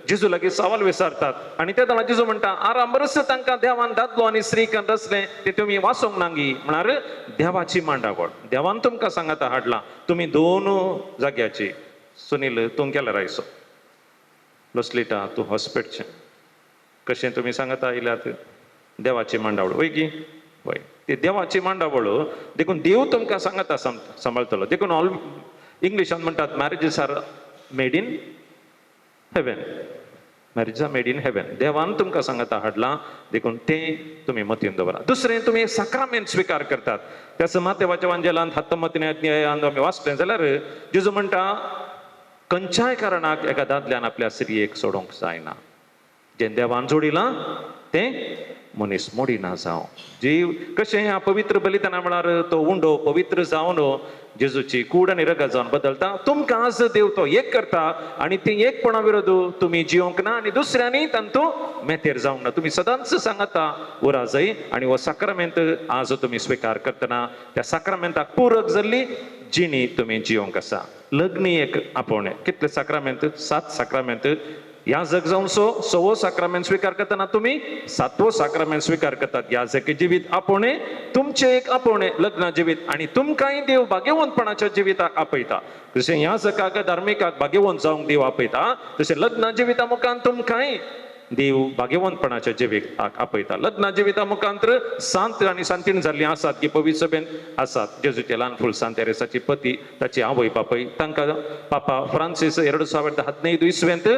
जेजू लागीं सवाल विचारतात आनी ते जाणां जेजू म्हणटा आरांबरस तांकां देवान दादलो आनी स्त्री करून रचलें तें तुमी वाचूंक नांगी म्हळ्यार देवाची मांडावळ देवान तुमकां सांगता हाडलां. तुमी 2 जाग्याची सुनील तूं केल्यार आयसो लोसलिटा तूं हॉस्पिटलचें कशें तुमी सांगता आयल्यात देवाची मांडावळ वय की वय ते देवाची मांडावळ देखून देव तुमकां सांगता सांबाळटलो. देखून ऑल इंग्लिशान म्हणटात marriages are made in heaven. Marriage are made in heaven. देवान तुमकां सांगता हाडलां देखून तें तुमी मतीन दवरा. दुसरें तुमी साक्रामेंट स्विकार करतात. त्या मातेवाच्या वांजेलांत 19 अध्यायांत आमी वाचलें जाल्यार जेजू म्हणटा खंयच्याय कारणाक एका दादल्यान आपल्या स्त्रियेक सोडूंक जायना. जें देवान जोडिलां तें मनीस मोडिना जावं. जीव कशें ह्या पवित्र बलिदाना म्हळ्यार तो उंडो पवित्र जावन जेजूची कूड आनी रगत जावन बदलता. तुमकां आज देव तो एक करता आनी ती एकपणा विरोध तुमी जियोंक ना आनी दुसऱ्यांनी तांतूं मेतेर जावंक ना. तुमी सदांच सांगता उरा जाय आनी हो साक्रामेंत आज तुमी स्विकार करतना त्या साक्रामेंताक पूरक जाल्ली जिणी तुमी जियोंक आसा. लग्नी एक आपोवणें कितले साक्रामेंत 7 साक्रामेंत या जग जावन 6वो साक्रामेंट स्विकार करतना तुम्ही 7वो साक्रामेंट स्विकार करतात. या जग जिवीत आपोवणे तुमचे एक आपोवणे लग्न जिवीत आणि तुमकांय देव भाग्यवंतपणाच्या जिविताक आपयता. जशें ह्या जगाक धार्मिकाक भाग्यवंत जावंक देव आपयता तशें लग्न जिविता मुखान तुमकांय देव भाग्यवंतपणाच्या जिविताक आपयता. लग्न जिविता मुखांतर सांत आनी सांतीण जाल्लीं आसात की पवित्र सभेन आसात. जेजूचे ल्हान फूल सांत तेरेसाची पती ताची आवय बापूय तांकां पापा फ्रांसीस 2015 इस्वेंत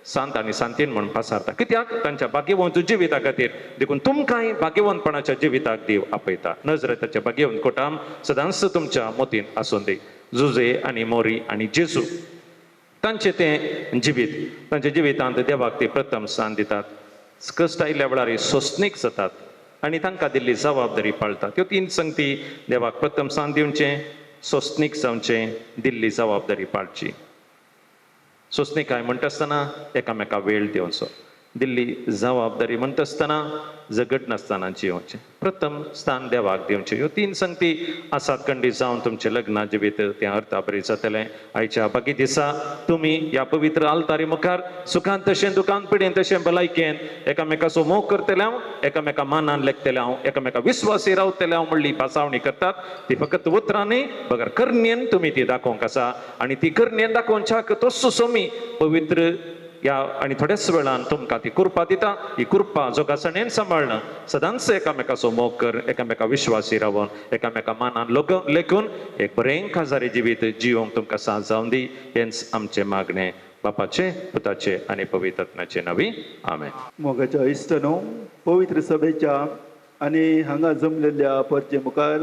सांत आनी सांतीन म्हणून पासारता. कित्याक तांच्या भाग्यवंत जिविता खातीर देखून तुमकांय भाग्यवंतपणाच्या जिविताक देव आपयता. नजरेताच्या भाग्यवंत कोटाम सदांच तुमच्या मोतीन आसून दी. जुजे आनी मोरी आनी जेजू तांचे तें जिवीत, तांच्या जिवितांत देवाक ते प्रथम स्थान दितात. कश्ट आयिल्ल्या वेळार सोंसणीक जातात आनी तांकां दिल्ली जबाबदारी पाळतात. ह्यो 3 संगती देवाक प्रथम स्थान दिवचें, सोंसणीक जावचें, दिल्ली जबाबदारी पाळची. सोंसणीकाय म्हणटा आसतना एकामेकाक वेळ दिवचो, दिल्ली जबाबदारी म्हणटा आसतना झगड नासतना जियोवचें, प्रथम स्थान देवाक दिवचें. ह्यो 3 संगती आसात खंडीत जावन तुमचें लग्ना जिवीत तें अर्था बरें जातलें. आयच्या बाकी दिसा तुमी ह्या पवित्र आल्तारी मुखार सुखांत तशें दुखांत पिडेन तशें भलायकेन एकामेकाचो मोग करतले हांव, एकामेका मानान लेखतले हांव, एकामेका विस्वासी रावतले हांव म्हणली पासावणी करतात. ती फकत उतरांनी बगर करण्येन तुमी ती दाखोवंक आसा. आनी ती करण्येन दाखोवच्याक तस्सो सोमी पवित्र या आनी थोड्याच वेळान तुमकां ती कृपा दिता. ही कृपा जोगासणेन सांबाळना सदांच एकामेकाचो मोग कर, एकामेका विश्वासी रावन, एकामेका मानान लेखून एक बरें काजारी जिवीत जिवंक तुमकां साथ जावन दी. हेंच आमचें मागणें बापाचे, पुताचे आनी पवित्र आत्म्याचे नांवी. आमेन. मोगाच्या इश्टनो, पवित्र सभेच्या आनी हांगा जमलेल्या परचे मुखार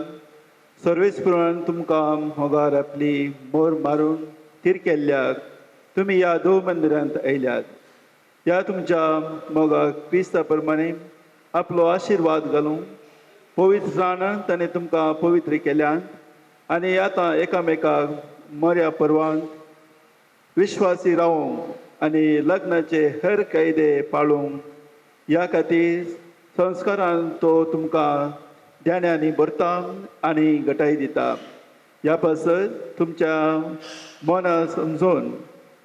सर्वेस्पुरान तुमकां मोगार आपली मोर मारून थीर केल्ल्याक तुमी ह्या देव मंदिरांत आयल्यात. ह्या तुमच्या मोगाक क्रिस्ता प्रमाणे आपलो आशिर्वाद घालूंक पवित्रान ताणें तुमकां पवित्र केल्यात आनी आतां एकामेकाक मोऱ्या पर्वांत विश्वासी रावंक आनी लग्नाचे हेर कायदे पाळूंक ह्या खातीर संस्कारान तो तुमकां ध्यानांनी भरता आनी घटाय दिता. ह्या पासत तुमच्या मना समजून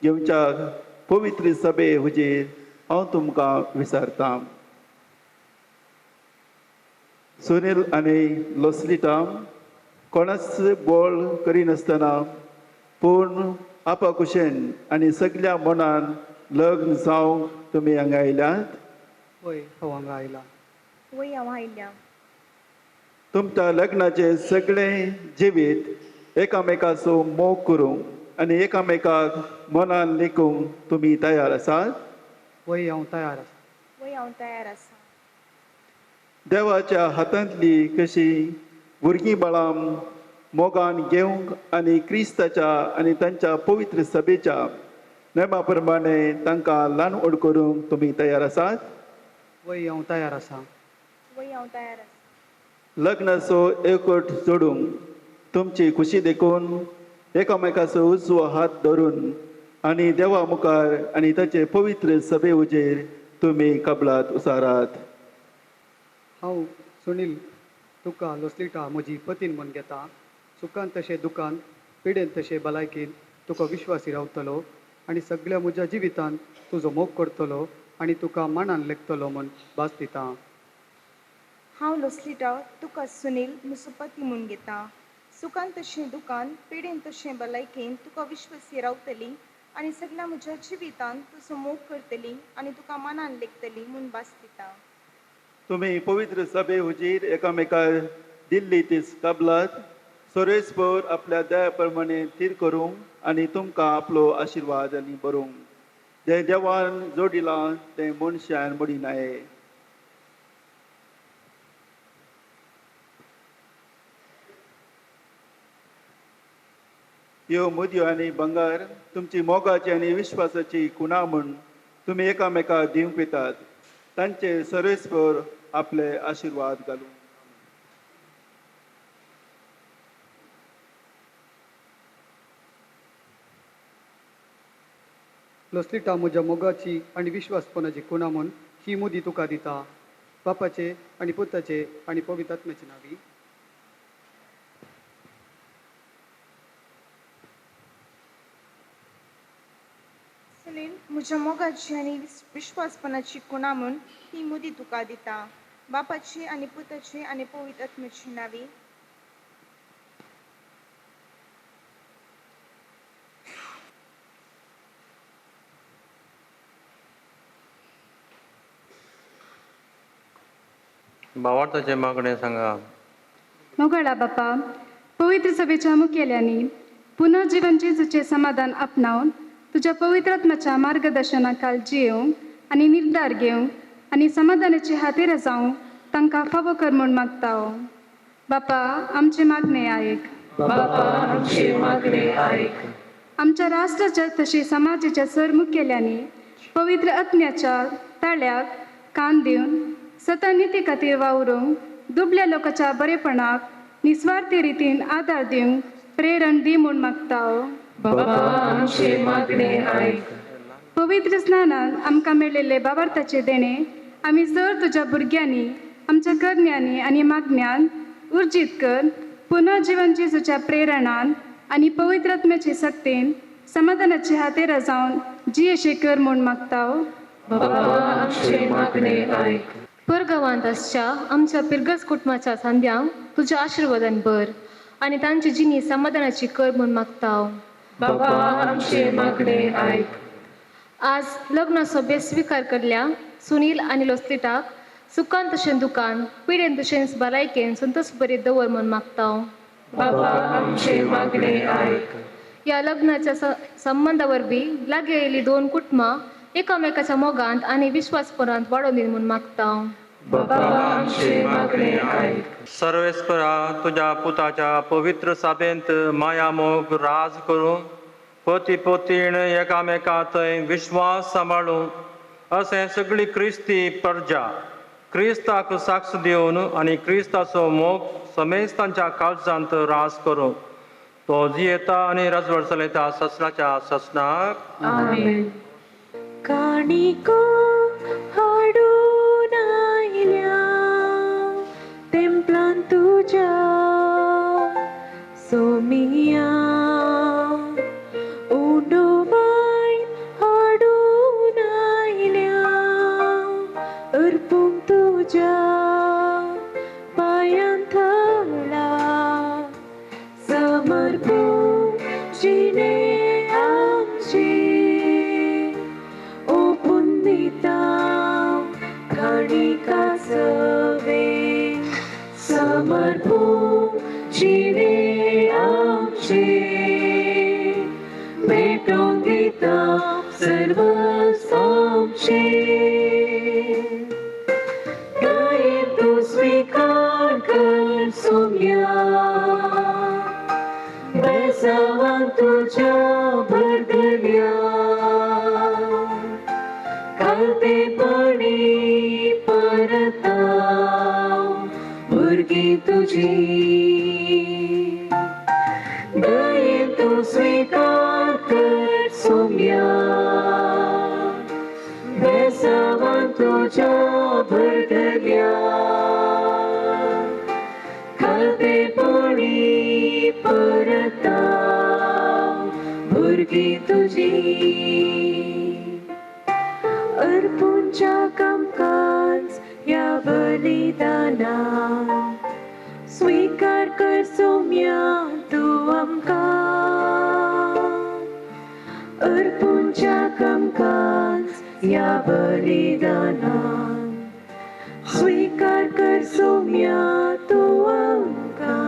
घेवच्या पवित्र सभे हुजेर हांव तुमकां विचारतां. सुनील आनी लोस्लिटा कोणाच बोळ करिनासतना पूण आपाकुशेन आनी सगळ्या मनान लग्न जावंक तुमी हांगा आयल्यात. वय हांव हांगा आयला. वय हांव आयल्या. तुमच्या लग्नाचे सगळे जिवीत एकामेकाचो मोग करूंक आनी एकामेकाक मनान लेखूंक तुमी तयार आसात. वय हांव तयार आसा. वय हांव तयार आसा. देवाच्या हातांतली कशी भुरगीं बाळां मोगान घेवंक आनी क्रिस्ताच्या आनी तांच्या पवित्र सभेच्या नेमा प्रमाणे तांकां ल्हान व्हड करूंक तुमी तयार आसात. वय हांव तयार आसा. वय हांव तयार आसा. लग्नाचो एकवट जोडूंक तुमची खुशी देखून एकामेकाचो उजवो हात धरून आनी देवा मुखार आनी ताचे पवित्र सभे उजेर तुमी कबलात उसारात. हांव सुनील तुका लोस्लिटा म्हजी पतीन म्हूण घेता. सुखांत तशें दुखांत, पिडेन तशें भलायकेन तुका विश्वासी रावतलो आनी सगळ्या म्हज्या जिवितांत तुजो मोग करतलो आनी तुका मनान लेखतलो म्हूण भास दिता. हांव लोस्लिटा तुका सुनील म्हजो पती म्हूण घेता. सुखान तशें दुखान, पिडेन तशें भलायकेन तुका विश्वासी रावतली आनी सगळ्या म्हज्या जिवितांत तुजो मोग करतली आनी तुका मनान लेखतली म्हूण भास दिता. तुमी पवित्र सभे हुजीर एकामेकार दिल्ली ती कबलात सर्वेस्पर आपल्या दया प्रमाणे थीर करूंक आनी तुमकां आपलो आशिर्वाद आनी बरोवंक. जें देवान जोडिलां तें मनशान मोडिनाये. ह्यो मुदयो आनी बंगार तुमची मोगाची आनी विश्वासाची खुणा म्हूण तुमी एकामेकाक दिवंक येतात. तांचे सर्वेस्पर आपले आशिर्वाद घालून. लोस्लिटा म्हज्या मोगाची आनी विश्वासपणाची खुणा म्हूण ही मुदी तुका दिता. बापाचे आनी पुताचे आनी पवित्र आत्म्याचे नांवी. सुनील म्हज्या मोगाची आनी विश्वासपणाची खुणा म्हूण ही मुदी तुका दिता. बापाची आनी पुताची आनी पवित्र आत्म्याची नांवी. भावार्थाचे मागणें सांगा. मोगळा बापा, पवित्र सभेच्या मुखेल्यांनी पुनर्जीवन जेजूचे समाधान आपणावन तुझ्या पवित्रात्म्याच्या मार्गदर्शनाखाल जियोंक आनी निर्धार घेवंक आनी समाधानाची हातेर जावंक तांकां फावो कर म्हूण मागता हांव. बापा, आमचे मागणे आयक. बापा, आमचे मागणे आयक. आमच्या राष्ट्राच्या तशें समाजाच्या सरमुखेल्यांनी पवित्र आत्म्याच्या ताळ्याक कान दिवन सतत निती खातीर वावरूंक दुबळ्या लोकांच्या बरेपणाक निस्वार्थी रितीन आदार दिवंक प्रेरण दी म्हूण मागता हांव. बापा, आमचे मागणे आयक. पवित्र स्नानान आमकां मेळिल्ले भावार्थाचे देणे आमी सर तुज्या भुरग्यांनी आमच्या करण्यांनी आनी मागण्यान उर्जीत कर. पुनर्जीवन जेजूच्या प्रेरणान आनी पवित्रात्म्याचे सक्तीन समाधानाचे हातेर जावन जियेशे कर म्हूण मागता हांव. बापा, आमचे मागणे आयक. परगांवांत आसच्या आमच्या पिरगस कुटुंबाच्या सांद्यांक तुझ्या आशिर्वादान भर आनी तांची जिणी समाधानाची कर म्हूण मागता हांव. बापा, आमचे मागणे आयक. आज लग्न सभेत स्वीकार केल्ल्या सुनील आनी लोस्तिटाक सुखान तशें दुखान पिडेन तशेंच भलायकेन संतोष बरें दवर म्हूण मागता हांव. बापा, आमचे मागणे आयक. ह्या लग्नाच्या संबंधा वरवीं लागीं येयली दोन कुटुंबां एकामेकाच्या मोगांत आनी विश्वासपरांत वाडोवन दी म्हूण मागता हांव. बापा, आमचे मागणे आयक. सर्वेस्परा तुझ्या पुताच्या पवित्र सभेंत माया मोग राज करूं पोती पोतीण एकामेका थंय विश्वास सांबाळूं अशें सगळी क्रिस्ती प्रजा क्रिस्ताक साक्ष दिवन आनी क्रिस्ताचो मोग समेस्तांच्या काळजांत रास करूं. तो जियेता आनी राजवट चलयता ससनाच्या ससनाक. आमेन. काणिको हाडून आयल्या तेंपलान तुज्या सोमिया उंडोबाय हाडून आयल्या अर्पूंक तुज्या पांयां थळा समर्पूंक जिणे आमची समर्पूंक जिणे आमचे पेटोवंक दिता सर्वस्व आमचे. दयेन तूं स्वीकार कर सोम्या बेसावान तुज्या भरगल्या कालतेपणी परताव भुरगीं तुजी. दयेन तूं स्वीकार कर सोम्या बेसावान तुज्या भरगल्या कालतेपणी परताव भुरगीं तुजी. अर्पूंच्या कामकाज ह्या बलिदानान स्वीकार कर सोम्या तूं आमकां. अर्पूंच्या कामकाज ह्या बलिदानान स्वीकार कर सोम्या तूं आमकां.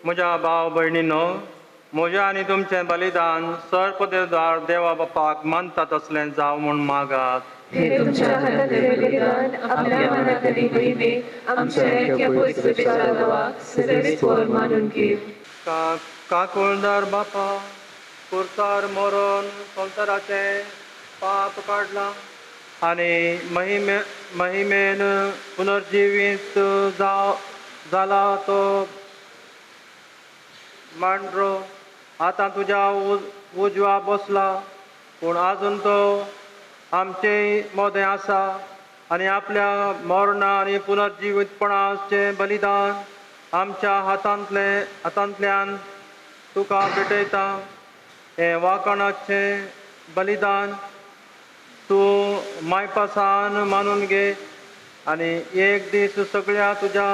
म्हज्या भाव भयणींनो, म्हजें आनी तुमचें बलिदान सर्पदेवदार देवा बापाक मानता तसलें जावं म्हूण मागात. हे तुमच्या हातांतलें बलिदान आपल्या मनांतली महिमे आमच्या एकट्या पवित्र पित्रा नांवाक सर्वेस्वर मानून घेव. काकुळदार बापा, कुर्तार मरून संवसाराचें पाप काडलां आनी महिमेन पुनर्जिवीत जाला तो मांड्रो आतां तुज्या उजवा बसला, पूण आजून तो आमचेय मोदें आसा आनी आपल्या मरणा आनी पुनर्जिवीतपणाचें बलिदान आमच्या हातांतल्यान तुका भेटयता. हें वाकणाचें बलिदान तूं मायपासान मानून घे आनी एक दीस सगळ्या तुज्या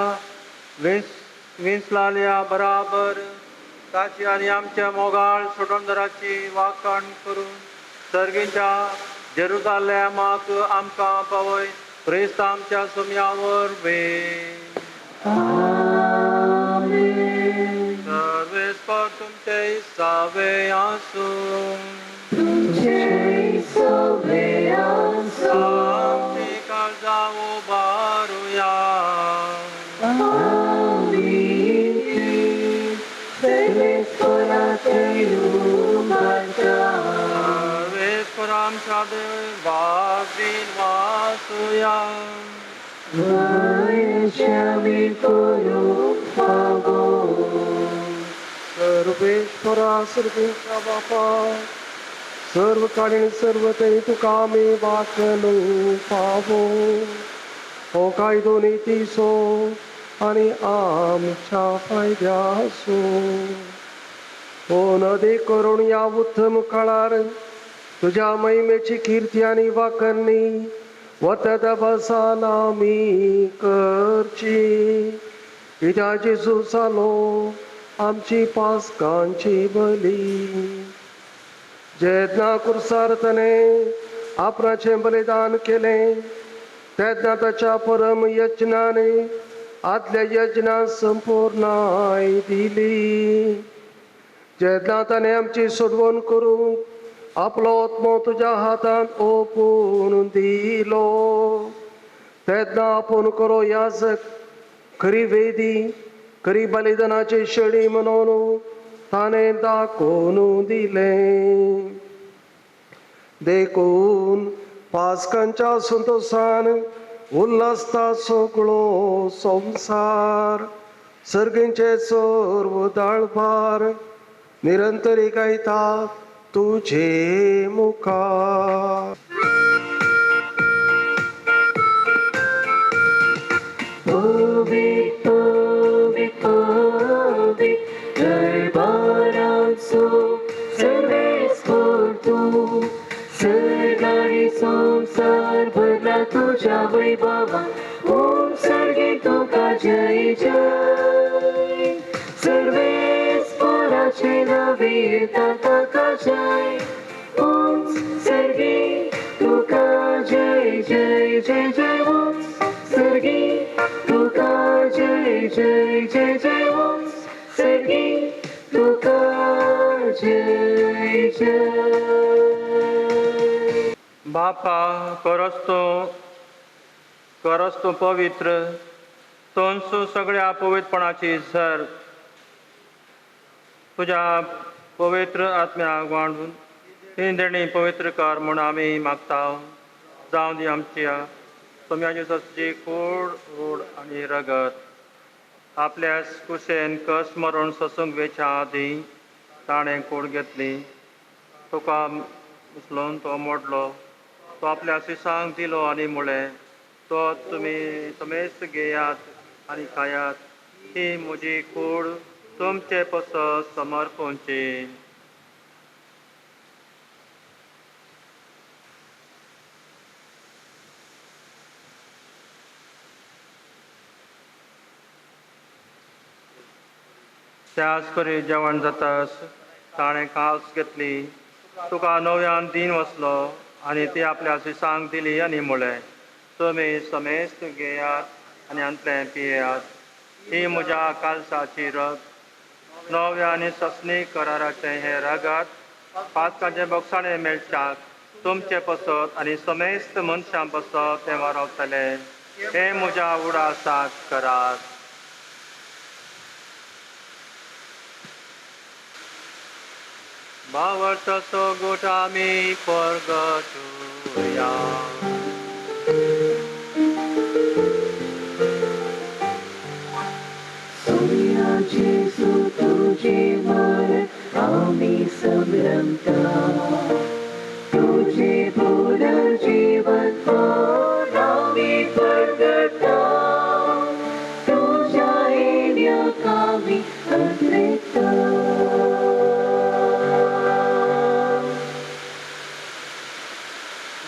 विंसलाल्या बराबर ताची आनी आमच्या मोगाळ सोडोणदाराची वाकण करून सर्गीच्या जेरुसालेमाक आमकां पावय. क्रिस्त आमच्या सुम्यावर वे. सर्वेस्पर तुमचे इसावे आसूं शांती काळजा उबारुया सर्वेस्पर आमच्या देव वागदीन वासुया सर्वेश्वरा सर्वेचा बापा सर्व काळी सर्व ते तुका मी वाचलो पावो हो कायदो नीती सो आणि आमच्या फायद्यासो हो नदी करून या उत्तम काळार तुझ्या महिमेची कीर्ती आणि वाकरणी वतद बसाना मी करची कित्या जेजू जालो आमची पासकांची बली जेदना कुर्सार्थने आपणाचे बलिदान केले तेदना ताच्या परम यज्ञाने आदल्या यज्ञा संपूर्णाय दिली जेदना ताणे आमची सोडवण करूंक आपलो आत्मो तुझ्या हातांत ओपून दिलो तेदना आपूण करो याजक खरी वेदी खरी बलिदानाची शेळी म्हणून ताणे दाखोवन दिले देखून पासकांच्या संतोषान उल्हासता सगळो संसार सर्गींचे सर्व दाळभार निरंतरी गायतात तुझे मुखार संसार भरला तुझ्या वैभवा ओम सर्गे तुका जय जय सर्वेस पोराचे नवे येतात ताका जय ओम सर्गे तुका जय जय जय जय ओम सर्गे तुका जय जय जय जय ओम सर्गे तुका जय जय बापा करस तूं पवित्र तोंसू सगळ्या पवित्रपणाची झर तुझ्या पवित्र आत्म्याक वांडून ही देणी पवित्र कर म्हूण आमी मागता जावं दी आमच्या सोम्याची सची कूड ओड आनी रगत आपल्या कुशेन कस मरून ससूंक वेच्या आदी ताणें कूड घेतली तुका उचलून तो मोडलो तो आपल्या शिसांक दिलो आनी म्हळें तो तुमी समेस्त घेयात आनी खायात ही म्हजी कूड तुमचे पसत समर्पूंची त्याच परी जेवण जातास ताणें कास घेतली तुका नव्यान दिन वचलो आनी ती आपल्या शिसांक दिली आनी म्हळें तुमी समेस्त घेयात आनी अंतलें पियेयात ही म्हज्या कालसाची रग नव्या आनी ससनी कराराचें हें रगत पासकाचे बोगसाणे मेळच्याक तुमचे पसत आनी समेस्त मनशां पसत तें वारवतले हे म्हज्या उडासाक करात बावळचो गोठ आमी परगटुया तुझे मार आमी संभ्रमता तुझे बोल जीवन आमी परगटा तुझ्या येण्याक आमी अंतरेता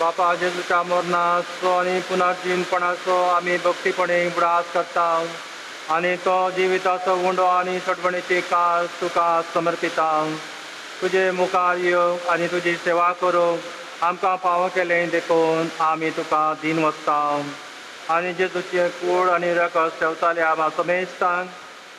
बापा जेजूच्या मरणाचो आनी पुनर्जीवनपणाचो आमी भक्तीपणे उडास करता आनी तो जिविताचो उंडो आनी सटवणेची काळ तुका समर्पिता तुजे मुखार येवंक आनी तुजी सेवा करूंक आमकां फावो केलें देखून आमी तुका दिन वचता आनी जेजूचे कूड आनी रगत शेवताले आमा समेस्तान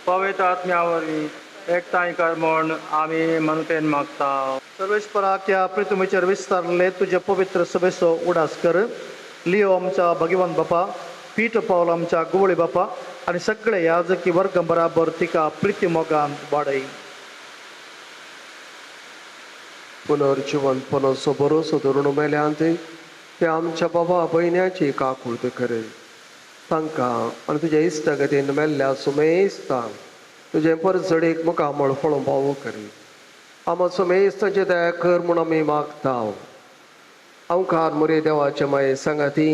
पवित्र आत्म्या वरवीं एकठांय कर म्हूण आमी मनतेन मागता. सर्वेश्वराक ह्या पृथ्वीचेर विस्तारले तुझे पवित्र सभेचो उडास कर. लिओ आमच्या भगवान बापा, पीठ पावल आमच्या गुवळी बापा आनी सगळे याजकी वर्ग बराबर तिका प्रिती मोगान वाडय. पुनर्जीवन पणसो बरोसो धरून मेल्यांत ते आमच्या बाबा भयण्याची काकूळट करे. तांकां आनी तुज्या इश्टगतीन मेल्ल्या सुमेस्तांक तुजें परचडीक मुखामळ फळोवन भाव करी. आमो सुमेस्ताचे दया कर म्हूण आमी मागता. अवकार मुरे देवाचे माये सांगाती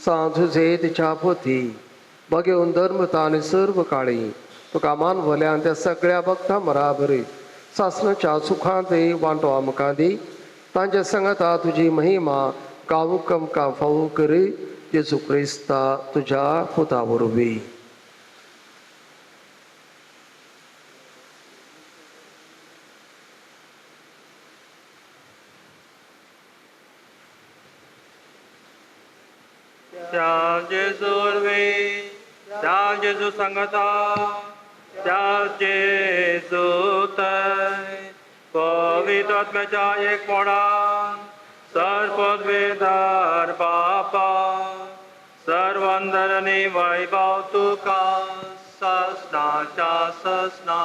सांज तिच्या पोथी बगेवन धर्मता आनी सर्व काळी तुका मानवल्यान त्या सगळ्या भक्तां बराबर सासणाच्या सुखांत वांटो आमकां दी. तांचे सांगता तुजी महिमा गावूक आमकां फावो कर. जेजू क्रिस्ता तुज्या पुता वरवीं. त्या जेजू वरवीं, त्या जेजू सांगता, त्या जेजू थंय पवित्र आत्म्याच्या एक मोडान सर्वोद्वेदार बापा सर्वांदर आनी वैभव तुका ससनाच्या ससना.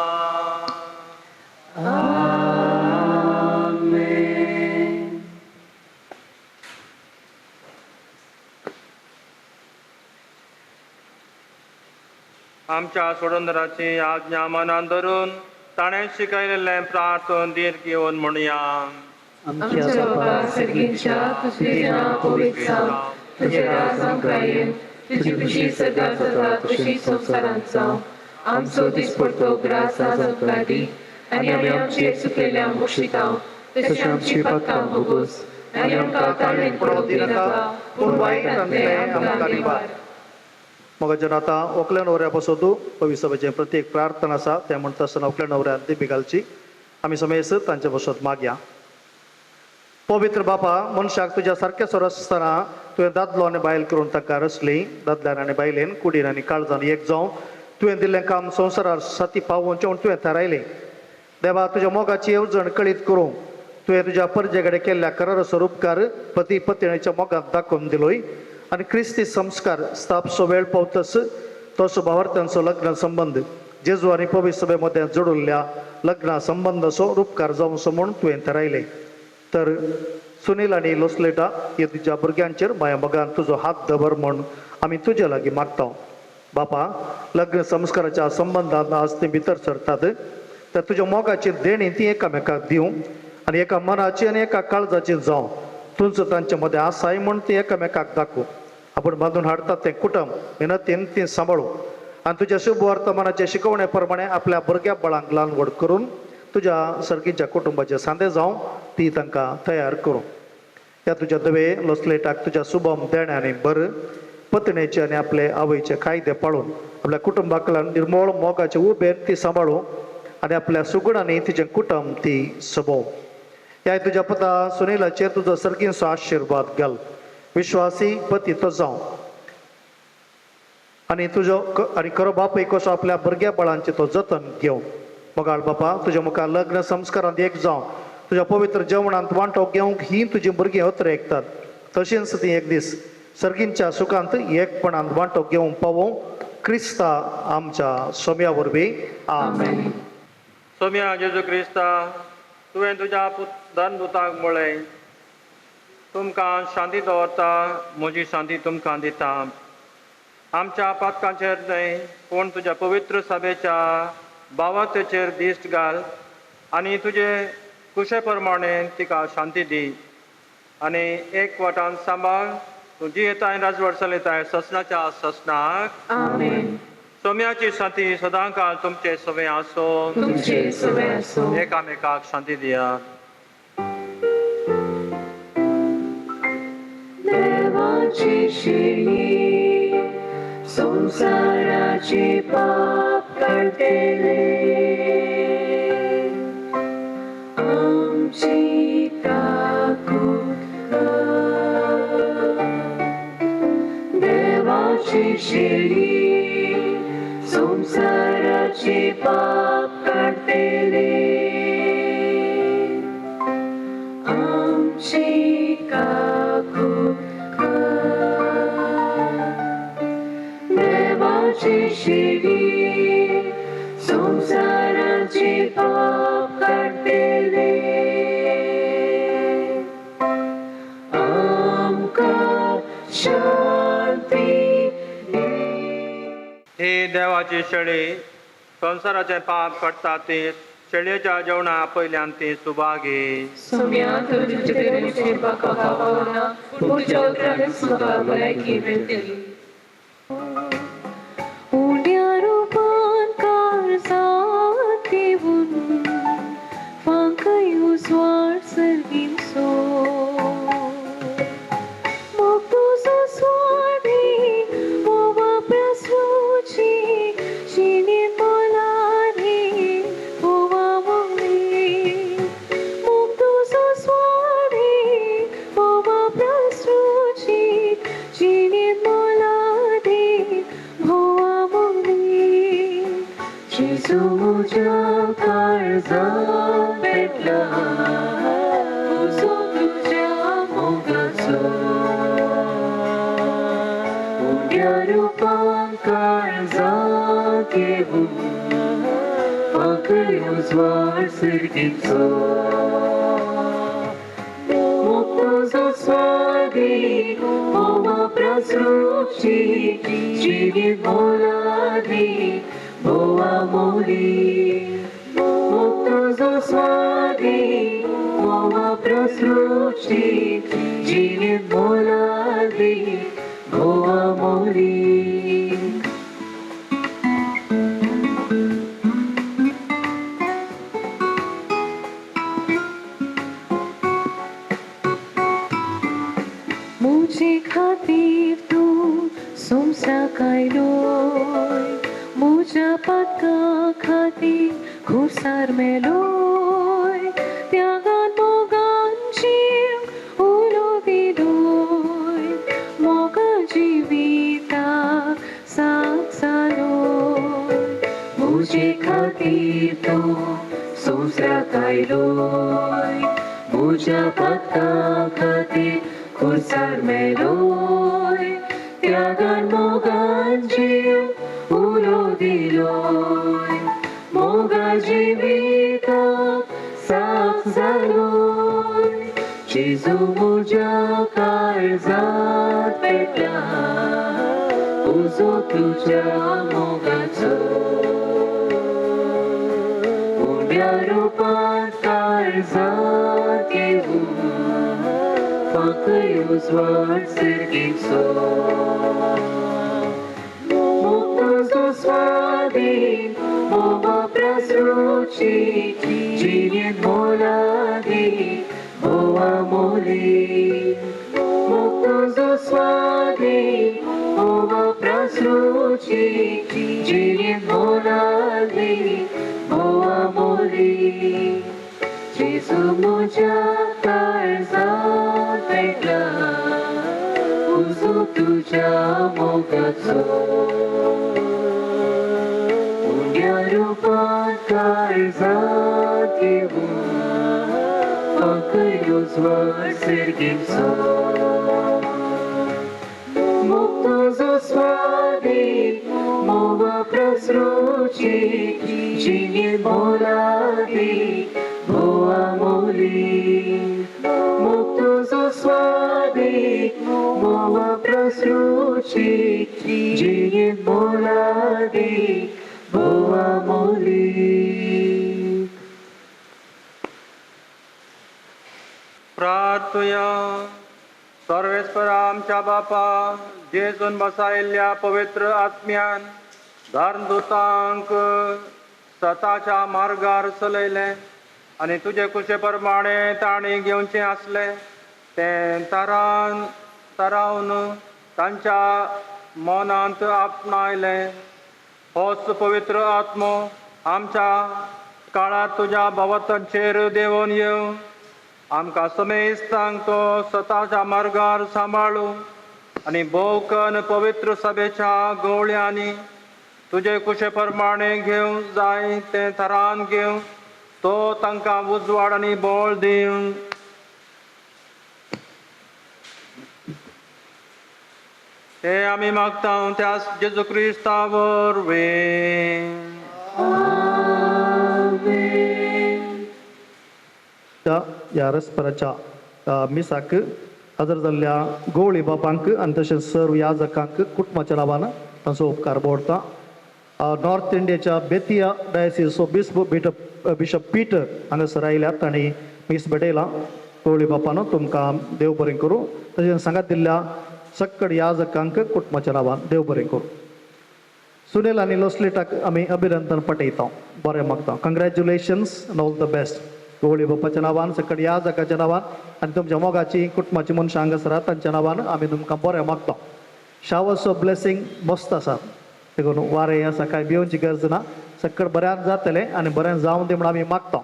आमच्या सोडंदराची आज्ञा मनान धरून ताणें शिकयलेलें प्रार्थन दीर्घ घेवन म्हणया. आमच्या बाबा सर्गीच्या तुझे नाव पवित्र जावं, तुझे राज आमकां येवं, तुजी खुशी सदां जाता तशी संवसारांत जावं. आमचो दिसपडटो ग्रास आज आमकां दी आनी आमी आमचे चुकलेल्यांक बक्षितांव, तशें आमची पातकां भोगोस आनी आमकां ताळणेक पडोवंक दिनाका, पूण वायटांतल्यान आमकां निवार. मग आता व्हंकल्या न्हवऱ्या बसोतू पवित्र सभेचें प्रत्येक प्रार्थना आसा तें म्हणटा आसतना व्हंकल्या न्हवऱ्यान दिबी घालची. आमी समेस तांचे बसत मागया. पवित्र बापा, मनशाक तुज्या सारक्या सोर आसतना तुवें दादलो आनी बायल करून तांकां रचली. दादल्यान आनी बायलेन कुडीन आनी काळजान एक जावं तुवें दिल्लें काम संवसारार साती पावोवचें म्हूण तुवें थारायलें. देवा, तुज्या मोगाची येवजण कळीत करूं तुवें तुज्या परजे कडेन केल्ल्या कराराचो उपकार पती पत्नीच्या मोगांत दाखोवन दिलोय आनी क्रिस्ती संस्कार स्थापसो वेळ पावतस तसो भावार्थ्यांचो लग्न संबंद जेजू आनी पवित्र सभे मदें जोडुल्ल्या लग्ना संबंदाचो उपकार जावचो म्हूण तुवें थारायलें. तर सुनील आनी लोसलेटा ह्या तुज्या भुरग्यांचेर माया मोगान तुजो हात दवर म्हूण आमी तुजे लागीं मागता. बापा, लग्न संस्काराच्या संबंदांत आज ती भितर सरतात तर तुज्या मोगाची देणी ती एकामेकाक दिवं आनी एका मनाची आनी एका काळजाची जावं. तुमचो तांचे मदें आसाय म्हूण ती एकामेकाक दाखोव. आपण बांदून हाडतात तें कुटुंब मेहनतीन ती सांबाळूं आनी तुज्या शुभ वर्तमानाचे शिकवणे प्रमाणे आपल्या भुरग्या बळांक ल्हान व्हड करून तुज्या सर्गीच्या कुटुंबाचे सांदे जावं ती तांकां तयार करूं. ह्या तुज्या दवे लोसलेटाक तुज्या शुभम देण्यानी बर पत्नीचे आनी आपले आवयचे कायदे पाळून आपल्या कुटुंबाक निर्मळ मोगाचे उबेर ती सांबाळूं आनी आपल्या सुगुणांनी तिचें कुटुंब ती सबोव. ह्या तुज्या पुता सुनीलाचेर तुजो सर्गीचो आशिर्वाद घाल. विश्वासी पती तो जावं आनी तुजो आनी खरो बापूय कसो आपल्या भुरग्या बळांचे तो जतन घेवं. मोगाळ बापा, तुज्या मुखार लग्न संस्कारांत एक जावं तुज्या पवित्र जेवणांत वांटो घेवंक ही तुजी भुरगीं अत्र ऐकतात. तशेंच ती एक दीस सर्गींच्या सुखांत एकपणांत वांटो घेवंक पावों क्रिस्ता आमच्या सोम्या वरवीं. आमेन. सोम्या जेजू क्रिस्ता, तुवें तुज्या धनदुताक म्हळें तुमकां शांती दवरता, म्हजी शांती तुमकां दिता. आमच्या पातकांचेर न्हय पूण तुज्या पवित्र सभेच्या भावातेचेर दिश्ट घाल आनी तुजे कुशे प्रमाणे तिका शांती दी आनी एक वटान सांबाळ. तुजी येताय राजवट चलयताय ससनाच्या ससनाक. आमेन. सोम्याची शांती सदां काळ तुमचे सवे आसो. तुमचे सवे आसो. एकामेकाक शांती दिया. देवाची शिणी संसाराची पाप काढतेले आमची काकूट कर. देवा शेळी संसाराचे पाप काढतेले आमचे काकू देवाची शेळी संसाराचे पाप काढतेले आमका शांती हे देवाची शेळी संसाराचे पाप काडटा ती शेळयेच्या जेवणा पयल्यान ती सुभागी सम्या तुझे प्रेमाचे बाका पावना पुढच्या उतरानेच म्हाका भलायकी मेळटली उड्या रूपान काळजात देऊन फांकय उजवाड सर्गीन सो मग तुझो स्वादी मोवा प्रसूची शिणे मोलारी मोवा मोली मग तुझो स्वादी मोवा प्रसूची शिणे मोलारी मोवा मोली जेजू म्हज्या काळजांत पेटला तुजो तुज्या मोगाचो उड्या रूपान काळजांत घेऊन फांकय उजवाड सर्गीचो मोग तुजो स्वादी मोवा प्रसूची जिणेंत मोलादी मोवा मोली मोग तुजो स्वादी मोवा प्रसूची जिणेंत मोलादी मोवा मोली मुझे खातीर तूं संवसाराक आयलोय म्हज्या पातका खातीर खुर्सार मेलोय त्यागान मोगान जीव उलो दिलोय मोगा जिविताक साथ जालोय मुझे खातीर तूं संवसाराक आयलोय म्हज्या पातका खातीर खुर्सार मेलोय त्यागान मोगान जीव उलो दिलोय मोगा जिविताक साथ जालोय जेजू म्हज्या काळजांत पेटला तुजो तुज्या मोगाचो उड्या रूपान काळजांत घेऊन फांकय उजवाड सर्गीचो मोग तुजो स्वादी मोवा प्रसूची जिणेंत मोलादी मोवा मोली मोग तुजो स्वादी मोवा प्रसूची जिणेंत मोलादी मोवा मोली जेजू म्हज्या काळजांत पेटला तुजो तुज्या मोगाचो उड्या रूपान काळजांत घेऊन फांकय उजवाड सर्गीचो मोग तुजो स्वादी मोवा प्रसूची जिणेंत मोलादी मोवा मोली मोग तुजो स्वादी मोवा प्रसूची जिणेंत मोलादी मोवा मोली प्रार्थया सर्वेस्परा आमच्या बापा जेजून बसायल्ल्या पवित्र आत्म्यान धार्मदूतांक स्वताच्या मार्गार चलयले आनी तुजे कुशे प्रमाणे ताणी घेवचें आसले तें तारावन तांच्या मनांत आपणायले होच पवित्र आत्मो आमच्या काळात तुज्या भवतांचेर देंवन येवं आमकां समेस्तांक तो स्वताच्या मार्गार सांबाळूं आणि भोवकन पवित्र सभेच्या गवळ्यांनी तुझे कुशे प्रमाणे घेवं जाय ते थरान घेवं तो तांकां उजवाड आनी बोळ दिवं. हे आमी मागता त्या जेजू क्रिस्ता वरवीं. ह्या रस्पराच्या मिसाक हजर जाल्ल्या गवळी बापांक आनी तशेंच सर्व याजकांक कुटुंबाच्या नांवान तांचो उपकार भोवता. नॉर्थ इंडियाच्या बेतिया डायसिस बिशप पीटर हांगासर आयल्यात आनी मीस भेटयला. गवळी बापानो तुमकां देव बरें करूं. तशेंच सांगात दिल्ल्या सक्कड याजकांक कुटुंबाच्या नांवान देव बरें करूं. सुनील आनी लोस्लेटाक आमी अभिनंदन पटयता. बरें मागता. कंग्रॅच्युलेशन्स एंड ऑल द बेस्ट. गवळी बापाच्या नांवान सकट याजकाच्या नांवान आनी तुमच्या मोगाची कुटुंबाची मनशां हांगासर तांच्या नांवान आमी तुमकां बरें मागता. शावर्स ऑफ ब्लेसिंग मस्त आसा. देखून वारें आसा कांय भिवची गरज ना. सकट बऱ्यान जातलें आनी बरें जावं दी म्हणून आमी मागता.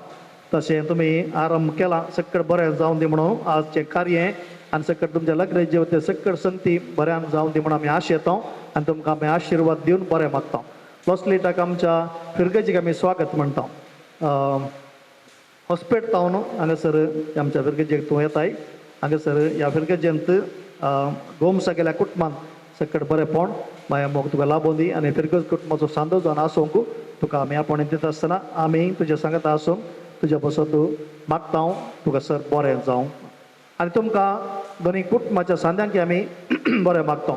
तशें तुमी आरंभ केला सकट बरें जावं दी म्हणून आजचें कार्य आनी सकट तुमच्या लग्न जेवते सकट संगती बऱ्यान जावं दी म्हणून आमी आशेता आनी तुमकां आमी आशिर्वाद दिवन बरें मागता. लोस्लेटाक आमच्या फिरगेचीक आमी स्वागत म्हणटा. हॉस्पेट टावन हांगासर आमच्या फिरगेजेक तूं येताय. हांगासर ह्या फिरगेजेंत गोमसा गेल्या कुटुंबान सकट बरेंपण माया मोग तुका लाबोवन दी आनी फिरगेज कुटुंबाचो सांदो जावन आसूंक तुका आमी आपणे दिता आसतना आमी तुज्या सांगता आसूंक तुज्या बसत मागता तुका सर बरें जावं. आनी तुमकां दोनी कुटुंबाच्या सांद्यांक आमी बरें मागता.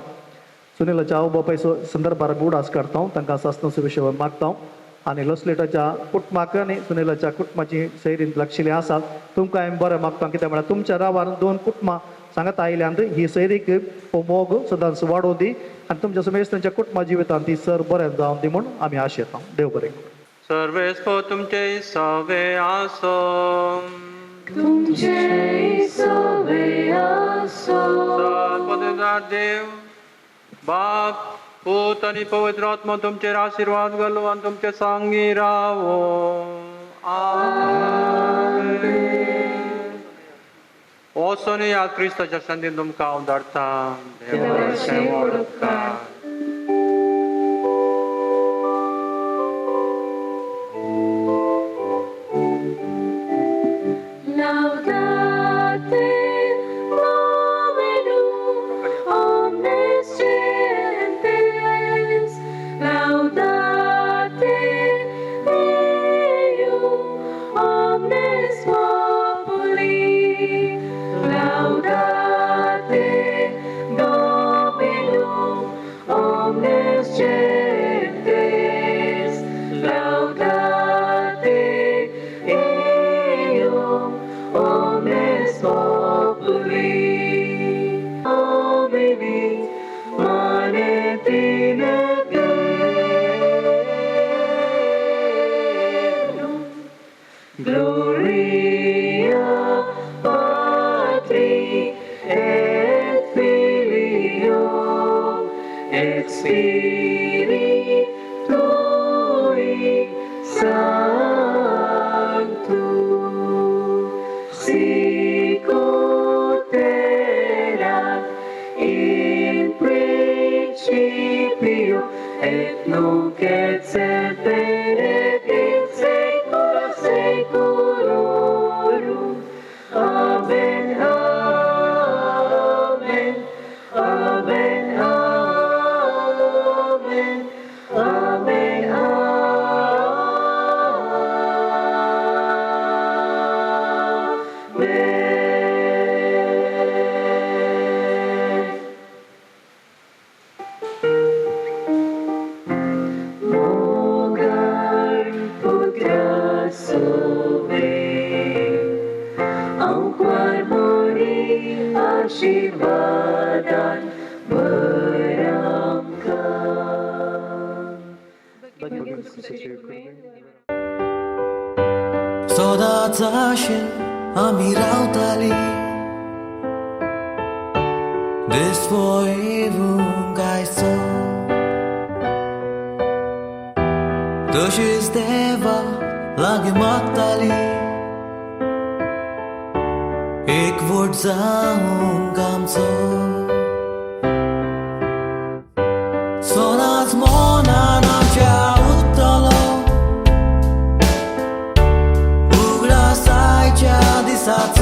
सुनीलाच्या आवय बापायचो संदर्भार बुडास काडटा. तांकां सासणाचो विशय मागता. आनी लोस्लेटाच्या कुटुंबाक आनी सुनीलाच्या कुटुंबाची सैरींत लागशिल्ली आसात. तुमकां हांवें बरें मागता कित्याक म्हळ्यार तुमच्या रावार दोन कुटुंबां सांगत आयल्यांत ही सैरीक हो मोग सदांच वाडोव दी आनी तुमच्या समेस्तांच्या कुटुंबा जिवितांत ती सर बरें जावं दी म्हूण आमी आशेता. देव बरें करूं. सर्वेस्पो तुमचे सवे आसो. तुमचे सवे आसो. सर्वपदार देव बाप पूत आनी पवित्र आत्मा तुमचेर आशिर्वाद घालो आनी तुमचे सांगी रावो. वचून ह्या क्रिस्ताच्या शांतीन तुमकां हांव धाडटा. देवाचें वडकार. Laudate Dominum omnes gentes, laudate Deum omnes populi, laudate Dominum omnes gentes, laudate Deum omnes populi. Domini manet in aeternum, gloria Patri et Filio et Spiritui Sanctum, sic ut erat in principio et nunc et semper et in saecula saeculorum. Amen. Amen. Amen. Amen. Amen. Mogar putra sove, aunque mori आशीर्वादान सदांच आशेन आमी रावताली despoivung आयचो तशीच देवा लागीं मागताली एकवट जावंक आमचो साथ